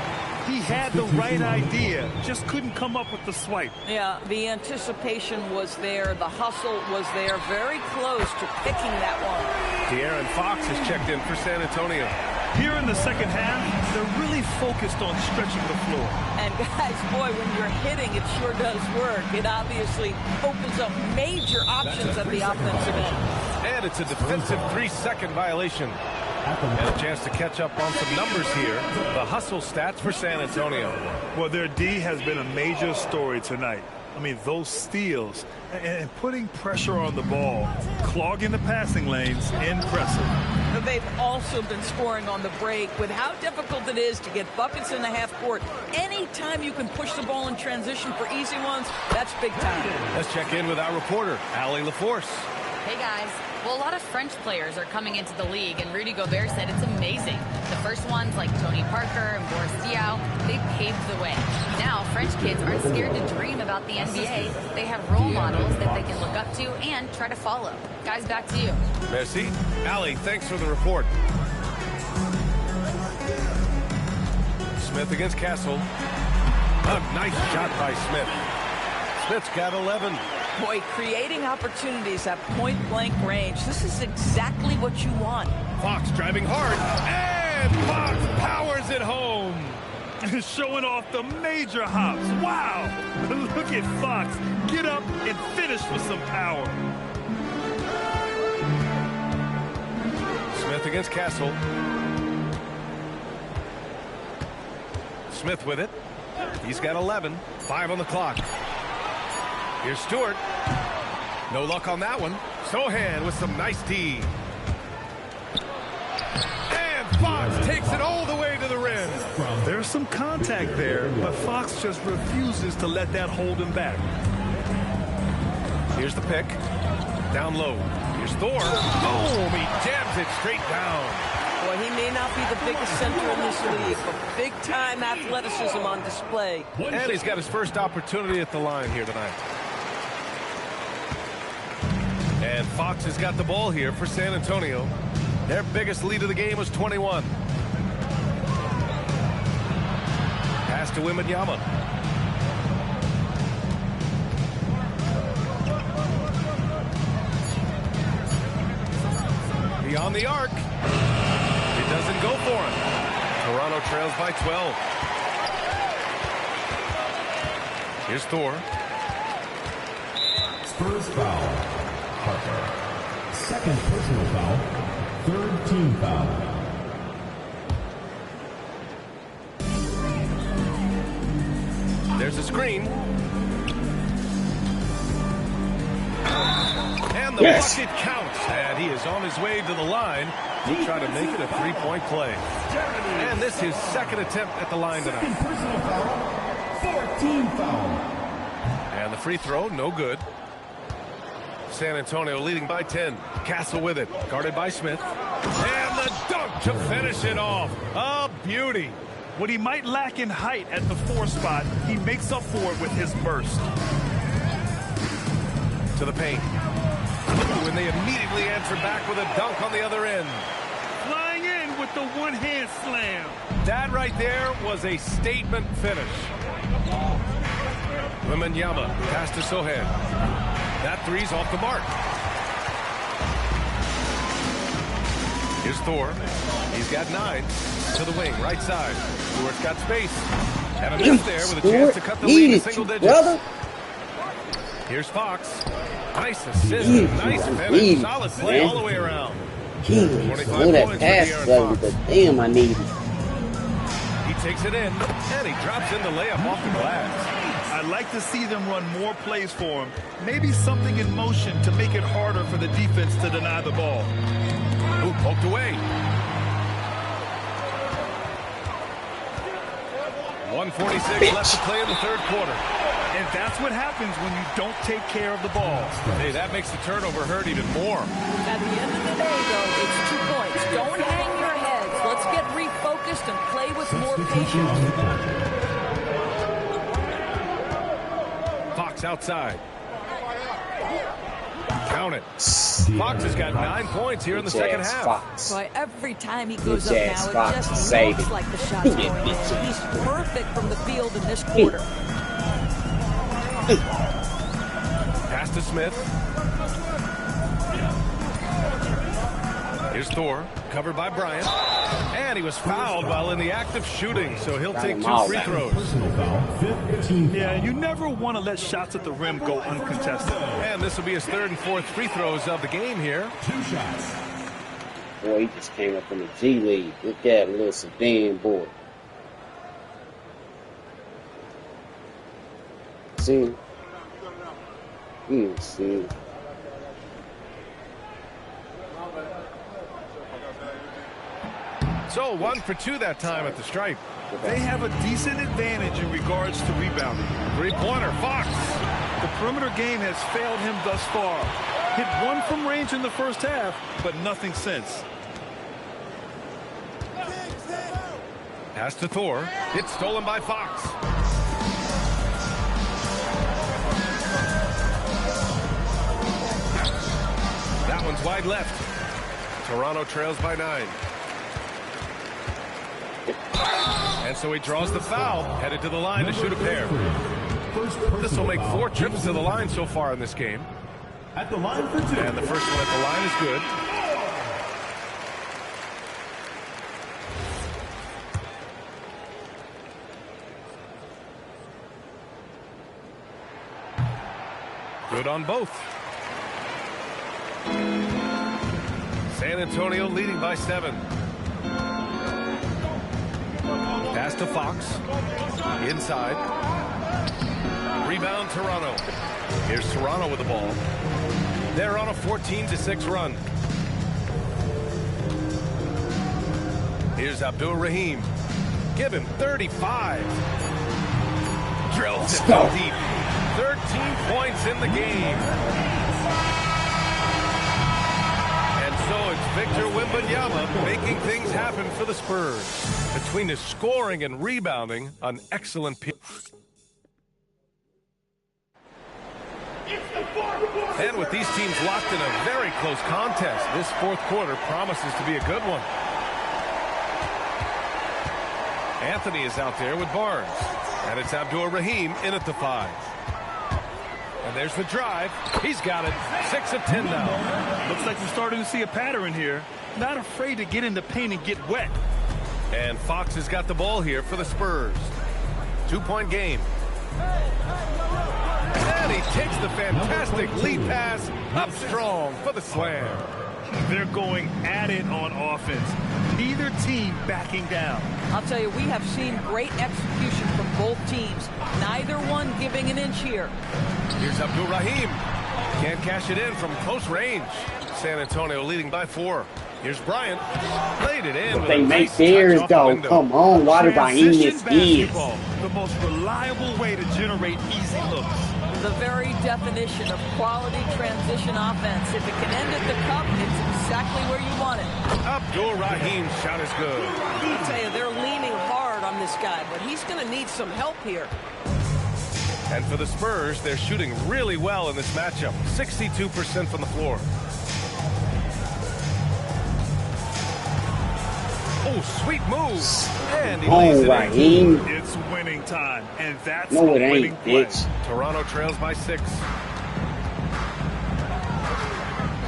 Speaker 4: He had the right idea, just couldn't come up with the swipe.
Speaker 5: Yeah, the anticipation was there. The hustle was there. Very close to picking that one.
Speaker 3: De'Aaron Fox is checked in for San Antonio.
Speaker 4: Here in the second half, they're really focused on stretching the floor.
Speaker 5: And guys, boy, when you're hitting, it sure does work. It obviously opens up major options at the offensive end.
Speaker 3: And it's a defensive 3-second violation. And a chance to catch up on some numbers here. The hustle stats for San Antonio.
Speaker 4: Well, their D has been a major story tonight. I mean, those steals and putting pressure on the ball, clogging the passing lanes, impressive.
Speaker 5: They've also been scoring on the break. With how difficult it is to get buckets in the half court, anytime you can push the ball in transition for easy ones, that's big time.
Speaker 3: Let's check in with our reporter, Allie LaForce.
Speaker 6: Hey guys. Well, a lot of French players are coming into the league, and Rudy Gobert said it's amazing. The first ones, like Tony Parker and Boris Diaw, they paved the way. Now, French kids aren't scared to dream about the NBA. They have role models that they can look up to and try to follow. Guys, back to you.
Speaker 3: Merci. Allie, thanks for the report. Smith against Castle. A nice shot by Smith. Smith's got 11.
Speaker 5: Boy, creating opportunities at point-blank range. This is exactly what you want.
Speaker 3: Fox driving hard, and Fox powers it home.
Speaker 4: Showing off the major hops. Wow! Look at Fox. Get up and finish with some power.
Speaker 3: Smith against Castle. Smith with it. He's got 11. 5 on the clock. Here's Stewart. No luck on that one. Sohan with some nice D. And Fox takes it all the way to the rim.
Speaker 4: There's some contact there, but Fox just refuses to let that hold him back.
Speaker 3: Here's the pick. Down low. Here's Thor. Boom! He jams it straight down.
Speaker 5: Boy, he may not be the biggest center in this league, but big-time athleticism on display.
Speaker 3: And he's got his first opportunity at the line here tonight. Fox has got the ball here for San Antonio. Their biggest lead of the game was 21. Pass to Wembanyama. Beyond the arc. It doesn't go for him. Toronto trails by 12. Here's Thor.
Speaker 1: Spurs foul. Parker. Second personal foul. Third team foul.
Speaker 3: There's a screen. And the bucket counts. And he is on his way to the line. He'll try to make it a three-point play. And this is his second attempt at the line tonight.
Speaker 1: Second personal foul. Fourth team foul.
Speaker 3: And the free throw, no good. San Antonio leading by 10. Castle with it, guarded by Smith. And the dunk to finish it off. A beauty.
Speaker 4: What he might lack in height at the 4 spot, he makes up for it with his burst.
Speaker 3: To the paint. And they immediately answer back with a dunk on the other end.
Speaker 4: Flying in with the one-hand slam.
Speaker 3: That right there was a statement finish. Wembanyama, pass to Sohan. That three's off the mark. Here's Thor. He's got 9. To the wing, right side. Stewart's got space. And a miss there with a chance to cut the lead to single digits. Here's Fox. Nice assist. Nice finish. Solid play all the way around. 25 points
Speaker 2: pass,
Speaker 3: for De'Aaron Fox.
Speaker 2: damn, I need it.
Speaker 3: He takes it in, and he drops in the layup off the glass.
Speaker 4: I'd like to see them run more plays for him. Maybe something in motion to make it harder for the defense to deny the ball.
Speaker 3: Ooh, poked away. 1:46 left to play in the third quarter.
Speaker 4: And that's what happens when you don't take care of the ball.
Speaker 3: Hey, that makes the turnover hurt even more.
Speaker 9: At the end of the day, though, it's 2 points. Don't hang your heads. Let's get refocused and play with more patience.
Speaker 3: Fox outside. Count it. Fox has got 9 points here in the second half.
Speaker 2: Fox.
Speaker 9: Boy, every time he goes up
Speaker 2: Bitch-ass
Speaker 9: now,
Speaker 2: Fox
Speaker 9: it just
Speaker 2: saved
Speaker 9: looks
Speaker 2: it.
Speaker 9: like the shot's going in. He's perfect from the field in this quarter.
Speaker 3: Pass to Smith. Here's Thor, covered by Bryant. And he was fouled while in the act of shooting, so he'll take 2 free throws.
Speaker 1: Personal foul. Fifth team foul.
Speaker 4: Yeah, you never want to let shots at the rim go uncontested.
Speaker 3: And this will be his 3rd and 4th free throws of the game here.
Speaker 1: 2 shots.
Speaker 2: Boy, he just came up from the G League. Look at him, little sedan boy. See? See?
Speaker 3: So 1 for 2 that time at the stripe.
Speaker 4: They have a decent advantage in regards to rebounding.
Speaker 3: Three-pointer, Fox.
Speaker 4: The perimeter game has failed him thus far. Hit 1 from range in the first half, but nothing since.
Speaker 3: Pass to Thor. It's stolen by Fox. That one's wide left. Toronto trails by 9. And so he draws the foul, headed to the line to shoot a pair. This will make 4 trips to the line so far in this game.
Speaker 1: At the line for 2.
Speaker 3: And the first one at the line is good. Good on both. San Antonio leading by 7. Pass to Fox. Inside. Rebound Toronto. Here's Toronto with the ball. They're on a 14-6 run. Here's Abdul Rahim. Give him 35. Drills it so deep. 13 points in the game. And so it's Victor Wembanyama making things happen for the Spurs. Between his scoring and rebounding, an excellent pick. And with these teams locked in a very close contest, this fourth quarter promises to be a good one. Anthony is out there with Barnes. And it's Abdur-Rahim in at the 5. And there's the drive. He's got it. 6 of 10 now.
Speaker 4: Looks like we're starting to see a pattern here. Not afraid to get in the paint and get wet.
Speaker 3: And Fox has got the ball here for the Spurs. 2-point game. And he takes the fantastic lead pass up strong for the slam.
Speaker 4: They're going at it on offense. Neither team backing down.
Speaker 9: I'll tell you, we have seen great execution from both teams. Neither one giving an inch here.
Speaker 3: Here's Abdur-Rahim. Can't cash it in from close range. San Antonio leading by 4. Here's Bryant. Laid it in.
Speaker 2: They make theirs, though. Come on, Abdur-Rahim is
Speaker 4: the most reliable way to generate easy looks.
Speaker 9: The very definition of quality transition offense. If it can end at the cup, it's exactly where you want it.
Speaker 3: Abdur-Rahim's shot is good.
Speaker 5: I'll tell you, they're leaning hard on this guy, but he's going to need some help here.
Speaker 3: And for the Spurs, they're shooting really well in this matchup. 62% from the floor. Oh, sweet move. And he lays it
Speaker 2: Rahim.
Speaker 4: It's winning time, and that's
Speaker 2: no, it
Speaker 4: a winning
Speaker 2: ain't,
Speaker 4: play.
Speaker 2: bitch.
Speaker 3: Toronto trails by 6.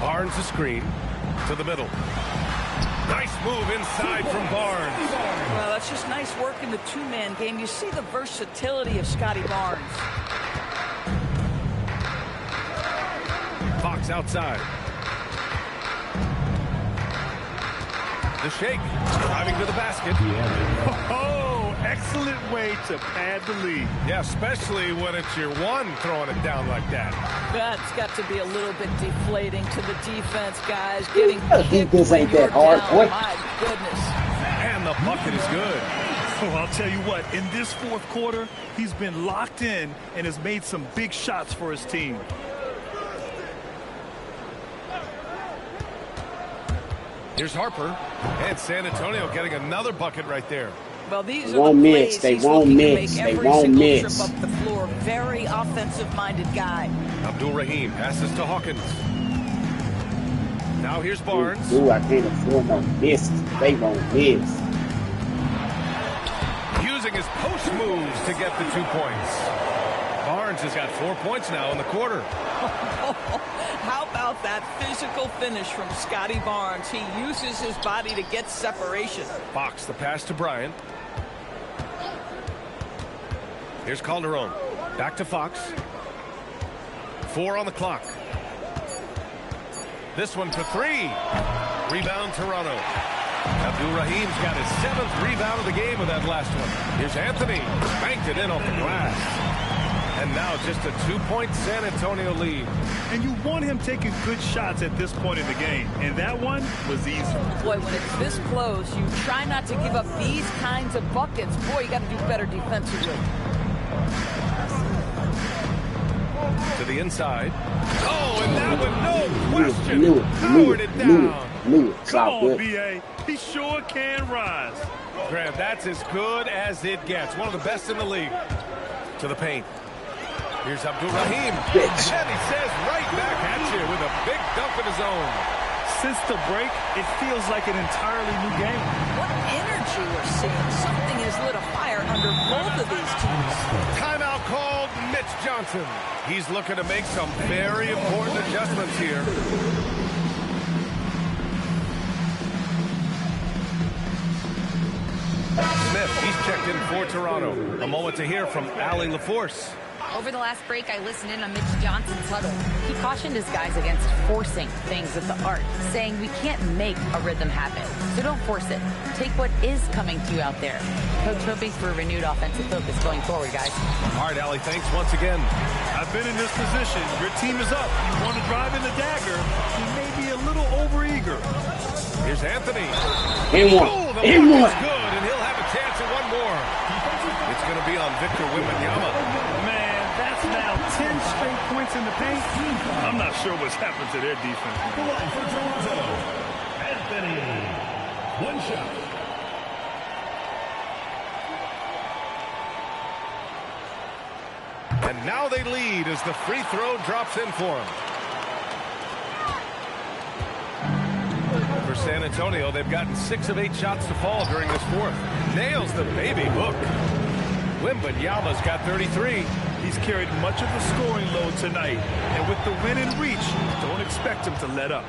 Speaker 3: Barnes the screen to the middle. Nice move inside from Barnes.
Speaker 9: Well, that's just nice work in the two-man game. You see the versatility of Scotty Barnes.
Speaker 3: Fox outside. The shake, driving to the basket.
Speaker 4: Oh, excellent way to pad the lead.
Speaker 3: Yeah, especially when it's your one throwing it down like that.
Speaker 9: That's got to be a little bit deflating to the defense, guys. Getting
Speaker 2: Defense ain't that hard, boy.
Speaker 9: My goodness.
Speaker 3: And the bucket is good.
Speaker 4: Oh, I'll tell you what, in this fourth quarter, he's been locked in and has made some big shots for his team.
Speaker 3: Here's Harper, and San Antonio getting another bucket right there.
Speaker 9: Well, these
Speaker 2: They
Speaker 9: are
Speaker 2: won't
Speaker 9: the
Speaker 2: miss.
Speaker 9: plays
Speaker 2: They
Speaker 9: he's
Speaker 2: won't
Speaker 9: looking to
Speaker 2: miss.
Speaker 9: make
Speaker 2: They
Speaker 9: every
Speaker 2: won't
Speaker 9: single
Speaker 2: miss.
Speaker 9: trip up the floor. Very offensive-minded guy.
Speaker 3: Abdur-Rahim passes to Hawkins. Now here's Barnes.
Speaker 2: Ooh, I can't afford no misses. They won't miss.
Speaker 3: Using his post moves to get the 2 points. Barnes has got 4 points now in the quarter.
Speaker 5: How about that physical finish from Scotty Barnes? He uses his body to get separation.
Speaker 3: Fox the pass to Bryant. Here's Calderon. Back to Fox. 4 on the clock. This one for 3. Rebound Toronto. Abdur-Rahim's got his 7th rebound of the game with that last one. Here's Anthony. Banked it in off the glass. And now just a 2-point San Antonio lead.
Speaker 4: And you want him taking good shots at this point in the game. And that one was easy.
Speaker 9: Boy, when it's this close, you try not to give up these kinds of buckets. Boy, you got to do better defensively.
Speaker 3: To the inside. Oh, and that one, no question. Powered it down.
Speaker 4: Come on, B.A. He sure can rise.
Speaker 3: Graham, that's as good as it gets. One of the best in the league. To the paint. Here's Abdur-Rahim. And he says right back at you with a big dunk of his own.
Speaker 4: Since the break, it feels like an entirely new game.
Speaker 9: What energy we're seeing. Something has lit a fire under both of these teams.
Speaker 3: Timeout called Mitch Johnson. He's looking to make some very important adjustments here. Smith, he's checked in for Toronto. A moment to hear from Allie LaForce.
Speaker 6: Over the last break, I listened in on Mitch Johnson's huddle. He cautioned his guys against forcing things with the art, saying we can't make a rhythm happen. So don't force it. Take what is coming to you out there. Coach hoping for a renewed offensive focus going forward, guys.
Speaker 3: All right, Allie, thanks once again.
Speaker 4: I've been in this position. Your team is up. You want to drive in the dagger. You may be a little overeager.
Speaker 3: Here's Anthony.
Speaker 2: And one.
Speaker 3: Oh, the
Speaker 2: And
Speaker 3: block
Speaker 2: one.
Speaker 3: is good, and he'll have a chance at one more. It's going to be on Victor Wembanyama.
Speaker 4: Man, that's now 10 straight points in the paint. I'm not sure what's happened to their defense.
Speaker 1: The line for Toronto, Anthony. One shot.
Speaker 3: And Now they lead as the free throw drops in for them. For San Antonio, they've gotten 6 of 8 shots to fall during this fourth. Nails the baby hook. Wembanyama's got 33.
Speaker 4: He's carried much of the scoring load tonight. And with the win in reach, don't expect him to let up.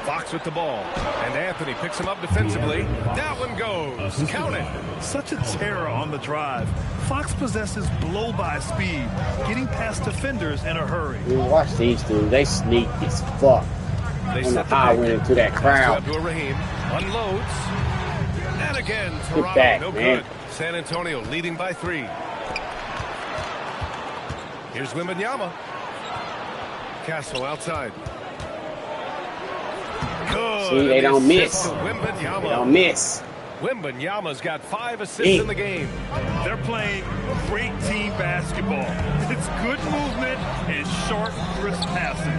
Speaker 3: Fox with the ball. And Anthony picks him up defensively. That one goes. Count it.
Speaker 4: Such a terror on the drive. Fox possesses blow-by speed, getting past defenders in a hurry.
Speaker 2: Watch these dudes. They sneak as fuck.
Speaker 3: They
Speaker 2: On the
Speaker 3: set the
Speaker 2: highway into that crowd.
Speaker 3: Abdul-Rahim unloads. And again,
Speaker 2: Get
Speaker 3: Toronto,
Speaker 2: back,
Speaker 3: no
Speaker 2: man.
Speaker 3: good. San Antonio leading by 3. Here's Wembanyama. Castle outside. Good.
Speaker 2: See, they don't miss. They
Speaker 3: Wembanyama.
Speaker 2: don't miss.
Speaker 3: Wembanyama's got 5 assists in the game.
Speaker 4: They're playing great team basketball. It's good movement and sharp, crisp passing.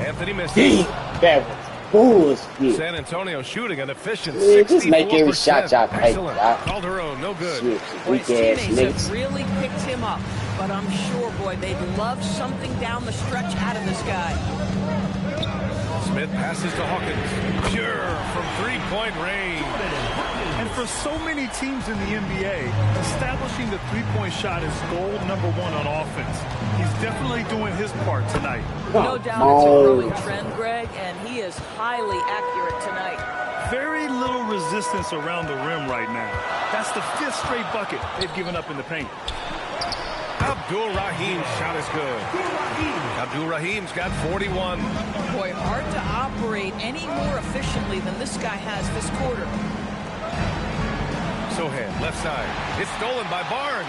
Speaker 3: Anthony misses.
Speaker 2: That was bullshit.
Speaker 3: San Antonio shooting an efficient
Speaker 2: Man, just make every
Speaker 3: 64%.
Speaker 2: shot y'all take.
Speaker 3: Excellent. Calderon, no good.
Speaker 5: Boy, his teammates have really picked him up. But I'm sure, boy, they'd love something down the stretch out of this guy.
Speaker 3: Smith passes to Hawkins. Pure from three-point range.
Speaker 4: And for so many teams in the NBA, establishing the three-point shot is goal number 1 on offense. He's definitely doing his part tonight.
Speaker 5: No doubt it's a growing trend, Greg, and he is highly accurate tonight.
Speaker 4: Very little resistance around the rim right now. That's the 5th straight bucket they've given up in the paint.
Speaker 3: Abdul-Rahim's shot is good. Abdul-Rahim's got 41.
Speaker 5: Boy, hard to operate any more efficiently than this guy has this quarter.
Speaker 3: Sohan, left side. It's stolen by Barnes.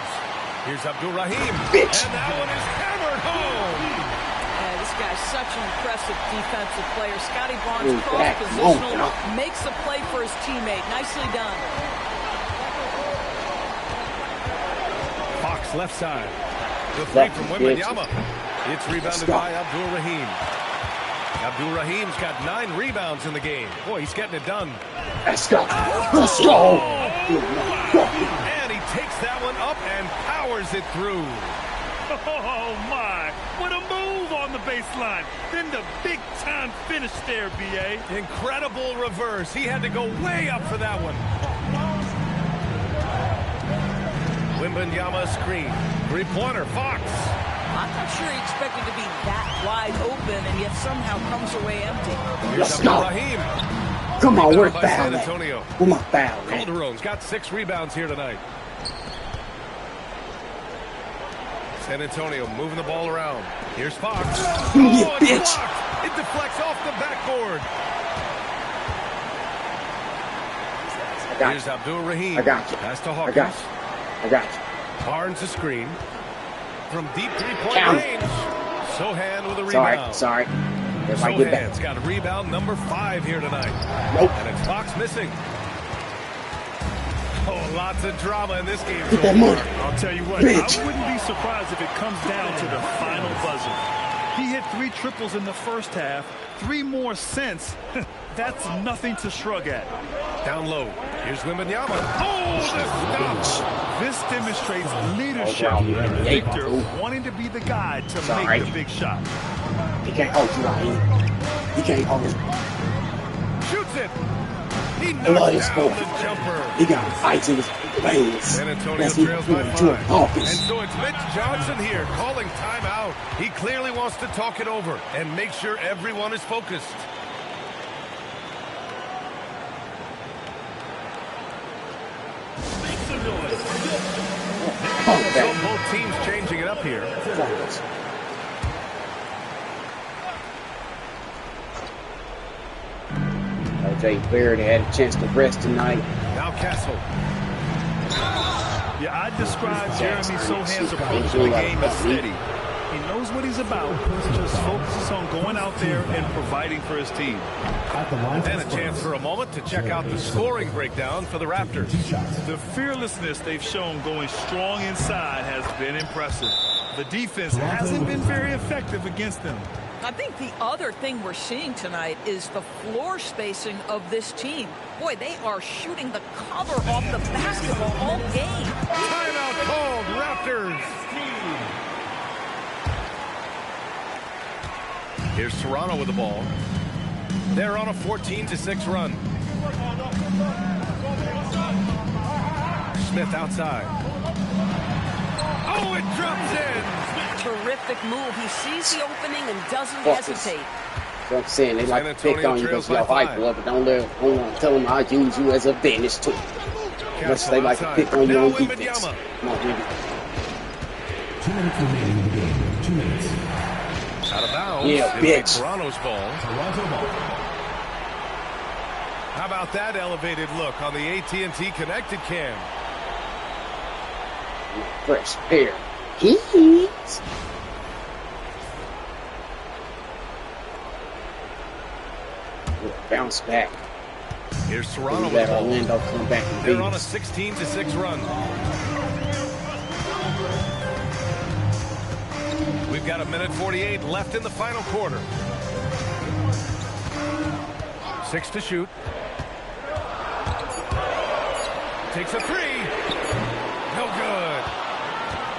Speaker 3: Here's Abdul-Rahim.
Speaker 2: Bitch.
Speaker 3: And that one is hammered home.
Speaker 5: Yeah, this guy's such an impressive defensive player. Scotty Barnes,
Speaker 2: Move back.
Speaker 5: cross-positional, makes a play for his teammate. Nicely done.
Speaker 3: Fox, left side. The three from Wembanyama. It's rebounded by Abdul-Rahim. Abdul-Rahim's got 9 rebounds in the game. Boy, he's getting it done.
Speaker 2: Let's go. Let's go.
Speaker 3: And he takes that one up and powers it through.
Speaker 4: Oh, my. What a move on the baseline. Then the big-time finish there, B.A.
Speaker 3: Incredible reverse. He had to go way up for that one. Wembanyama screen. Three-pointer, Fox.
Speaker 5: I'm not sure he expected to be that wide open, and yet somehow comes away empty.
Speaker 3: Here's Abdul-Rahim.
Speaker 2: Come on, where's
Speaker 3: by
Speaker 2: foul
Speaker 3: San
Speaker 2: at?
Speaker 3: Antonio.
Speaker 2: Where my foul at?
Speaker 3: Calderon's got 6 rebounds here tonight. San Antonio moving the ball around. Here's Fox.
Speaker 2: You
Speaker 3: Oh, it's
Speaker 2: bitch.
Speaker 3: blocked. It deflects off the backboard.
Speaker 2: I got
Speaker 3: Here's
Speaker 2: you.
Speaker 3: Abdul-Rahim.
Speaker 2: I got you.
Speaker 3: Pass to
Speaker 2: I
Speaker 3: Hawkins.
Speaker 2: got you. I got you.
Speaker 3: Barnes a screen. From deep three-point
Speaker 2: Count.
Speaker 3: range. Sohan with a rebound.
Speaker 2: Sorry. If I get back.
Speaker 3: Sohan's got a rebound number 5 here tonight.
Speaker 2: Nope.
Speaker 3: And it's Fox missing. Oh, lots of drama in this game so
Speaker 2: Get that money.
Speaker 3: far.
Speaker 4: I'll tell you what,
Speaker 2: Bitch.
Speaker 4: I wouldn't be surprised if it comes down to the final buzzer. He hit 3 triples in the first half, 3 more since. That's nothing to shrug at.
Speaker 3: Down low. Here's Wembanyama. Oh, the stop.
Speaker 4: This demonstrates leadership. Victor wanting to be the guy to make the big shot.
Speaker 2: He can't hold you out here. He can't hold it.
Speaker 3: Shoots it. He
Speaker 2: I love
Speaker 3: knocks
Speaker 2: this
Speaker 3: down
Speaker 2: ball.
Speaker 3: the jumper.
Speaker 2: He got ice in his veins.
Speaker 3: San Antonio
Speaker 2: That's
Speaker 3: trails by
Speaker 2: George
Speaker 3: 5.
Speaker 2: Hawkins.
Speaker 3: And so it's Mitch Johnson here calling timeout. He clearly wants to talk it over and make sure everyone is focused. So both teams changing it up here.
Speaker 2: O.J. Barrett had a chance to rest tonight.
Speaker 3: Now Castle.
Speaker 4: Yeah, I'd describe Jeremy Sohan's approach to the game as steady. He knows what he's about. Just focuses on going out there and providing for his team.
Speaker 3: And a chance for a moment to check out the scoring breakdown for the Raptors.
Speaker 4: The fearlessness they've shown going strong inside has been impressive. The defense hasn't been very effective against them.
Speaker 9: I think the other thing we're seeing tonight is the floor spacing of this team. Boy, they are shooting the cover off the basketball all game.
Speaker 3: Timeout called, Raptors. Here's Toronto with the ball. They're on a 14-6 run. Smith outside. Oh, it drops in.
Speaker 5: Terrific move. He sees the opening and doesn't hesitate.
Speaker 2: That's what I'm saying. They like to pick on you because you're hyper, but don't tell them I'll use you as a advantage too. Unless they like to pick on you on defense. Come on, baby.
Speaker 1: 2 minutes remaining in the game. 2 minutes.
Speaker 3: Out of bounds.
Speaker 2: Yeah, bitch.
Speaker 3: Toronto's ball.
Speaker 1: Toronto ball.
Speaker 3: How about that elevated look on the AT&T connected cam?
Speaker 2: Fresh pair. Heat. Bounce back.
Speaker 3: Here's Toronto with
Speaker 2: Let
Speaker 3: the ball.
Speaker 2: Orlando come back and
Speaker 3: They're
Speaker 2: beat
Speaker 3: on a
Speaker 2: us.
Speaker 3: 16-6 run. We've got 1:48 left in the final quarter. 6 to shoot. Takes a 3. No good.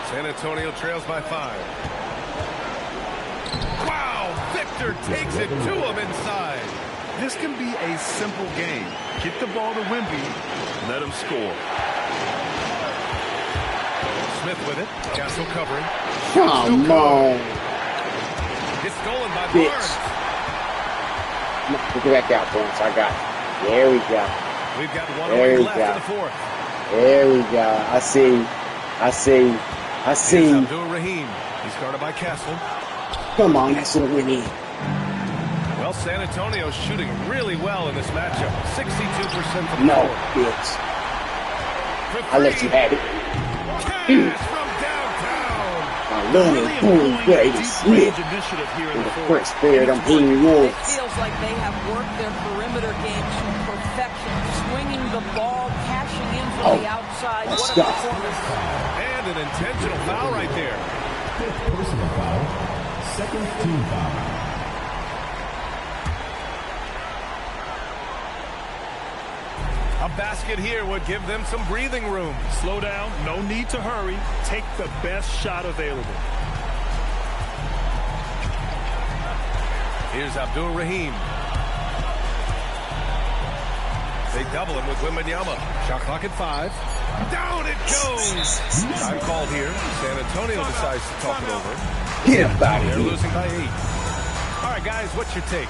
Speaker 3: San Antonio trails by 5. Wow! Victor takes it to him inside.
Speaker 4: This can be a simple game. Get the ball to Wemby, let him score.
Speaker 3: Smith with it. Castle covering.
Speaker 2: Come on.
Speaker 3: It's stolen by
Speaker 2: Bitch.
Speaker 3: Barnes.
Speaker 2: Get back out, Barnes. I got it. There we go.
Speaker 3: We've got
Speaker 2: There
Speaker 3: 1:08
Speaker 2: we
Speaker 3: left
Speaker 2: go.
Speaker 3: in the fourth.
Speaker 2: There we go. I see.
Speaker 3: Here's Abdul-Rahim. He's guarded by Castle.
Speaker 2: Come on, that should have went in.
Speaker 3: Well, San Antonio's shooting really well in this matchup. 62% from the
Speaker 2: No,
Speaker 3: floor.
Speaker 2: bitch.
Speaker 3: For
Speaker 2: I let you
Speaker 3: three.
Speaker 2: have it.
Speaker 3: Cash from downtown.
Speaker 2: I love it. Boom, Brady
Speaker 4: Deep
Speaker 2: Smith.
Speaker 4: range initiative here in
Speaker 2: In
Speaker 4: the
Speaker 2: the
Speaker 4: fourth.
Speaker 2: first period, I'm hitting
Speaker 5: It
Speaker 2: once.
Speaker 5: feels like they have worked their perimeter game to perfection, swinging the ball, cashing in from the outside.
Speaker 2: let's
Speaker 5: What a
Speaker 2: go.
Speaker 5: performance.
Speaker 3: And an intentional foul right there.
Speaker 1: 5th personal foul. 2nd team foul.
Speaker 3: A basket here would give them some breathing room.
Speaker 4: Slow down, no need to hurry. Take the best shot available.
Speaker 3: Here's Abdul-Rahim. They double him with Wembanyama. Shot clock at 5. Down it goes. Time called here. San Antonio decides to talk it over.
Speaker 2: Get him out of
Speaker 3: They're
Speaker 2: here.
Speaker 3: losing by 8. All right, guys, what's your take?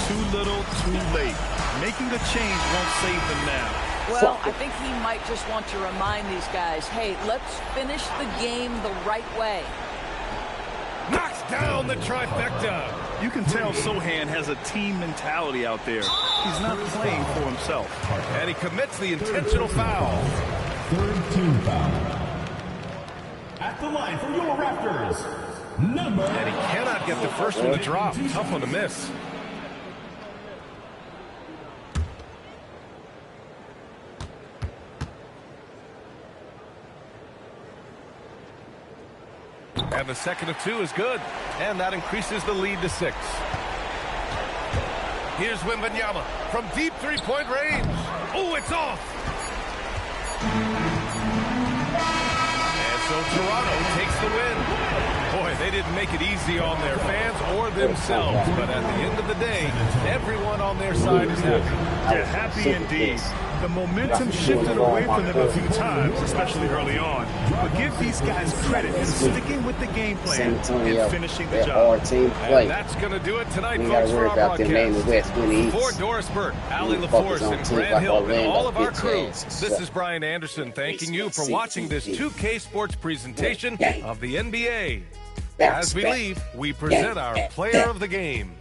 Speaker 4: Too little, too late. Making a change won't save them now.
Speaker 9: Well, I think he might just want to remind these guys, hey, let's finish the game the right way.
Speaker 3: Knocks down the trifecta.
Speaker 4: You can tell Sohan has a team mentality out there. He's not playing for himself.
Speaker 3: And he commits the intentional foul.
Speaker 1: 3rd team foul. At the line for your Raptors, number.
Speaker 3: And he cannot get the first one to drop. Tough one to miss. And the second of 2 is good. And that increases the lead to 6. Here's Wembanyama from deep three-point range. Oh, it's off. And so Toronto takes the win. Boy, they didn't make it easy on their fans or themselves. But at the end of the day, everyone on their side is happy.
Speaker 4: Yeah, happy indeed. The momentum shifted away from them a few times, especially early on. But give these guys credit for sticking with the game
Speaker 2: San
Speaker 4: plan
Speaker 2: Antonio,
Speaker 4: and finishing the
Speaker 2: they're
Speaker 4: job.
Speaker 2: hard team play.
Speaker 3: And that's going to do it tonight,
Speaker 2: We
Speaker 3: folks,
Speaker 2: gotta worry
Speaker 3: for our
Speaker 2: about them naming
Speaker 3: broadcast.
Speaker 2: West when he
Speaker 3: For
Speaker 2: eats.
Speaker 3: Doris Burke, Allie
Speaker 2: We
Speaker 3: LaForce,
Speaker 2: focus on
Speaker 3: and
Speaker 2: teams
Speaker 3: Grant
Speaker 2: like
Speaker 3: Hill, and
Speaker 2: Orlando,
Speaker 3: all of our
Speaker 2: bitch
Speaker 3: crew,
Speaker 2: ass.
Speaker 3: this is Brian Anderson thanking you for watching this 2K Sports presentation of the NBA. As we leave, we present our player of the game.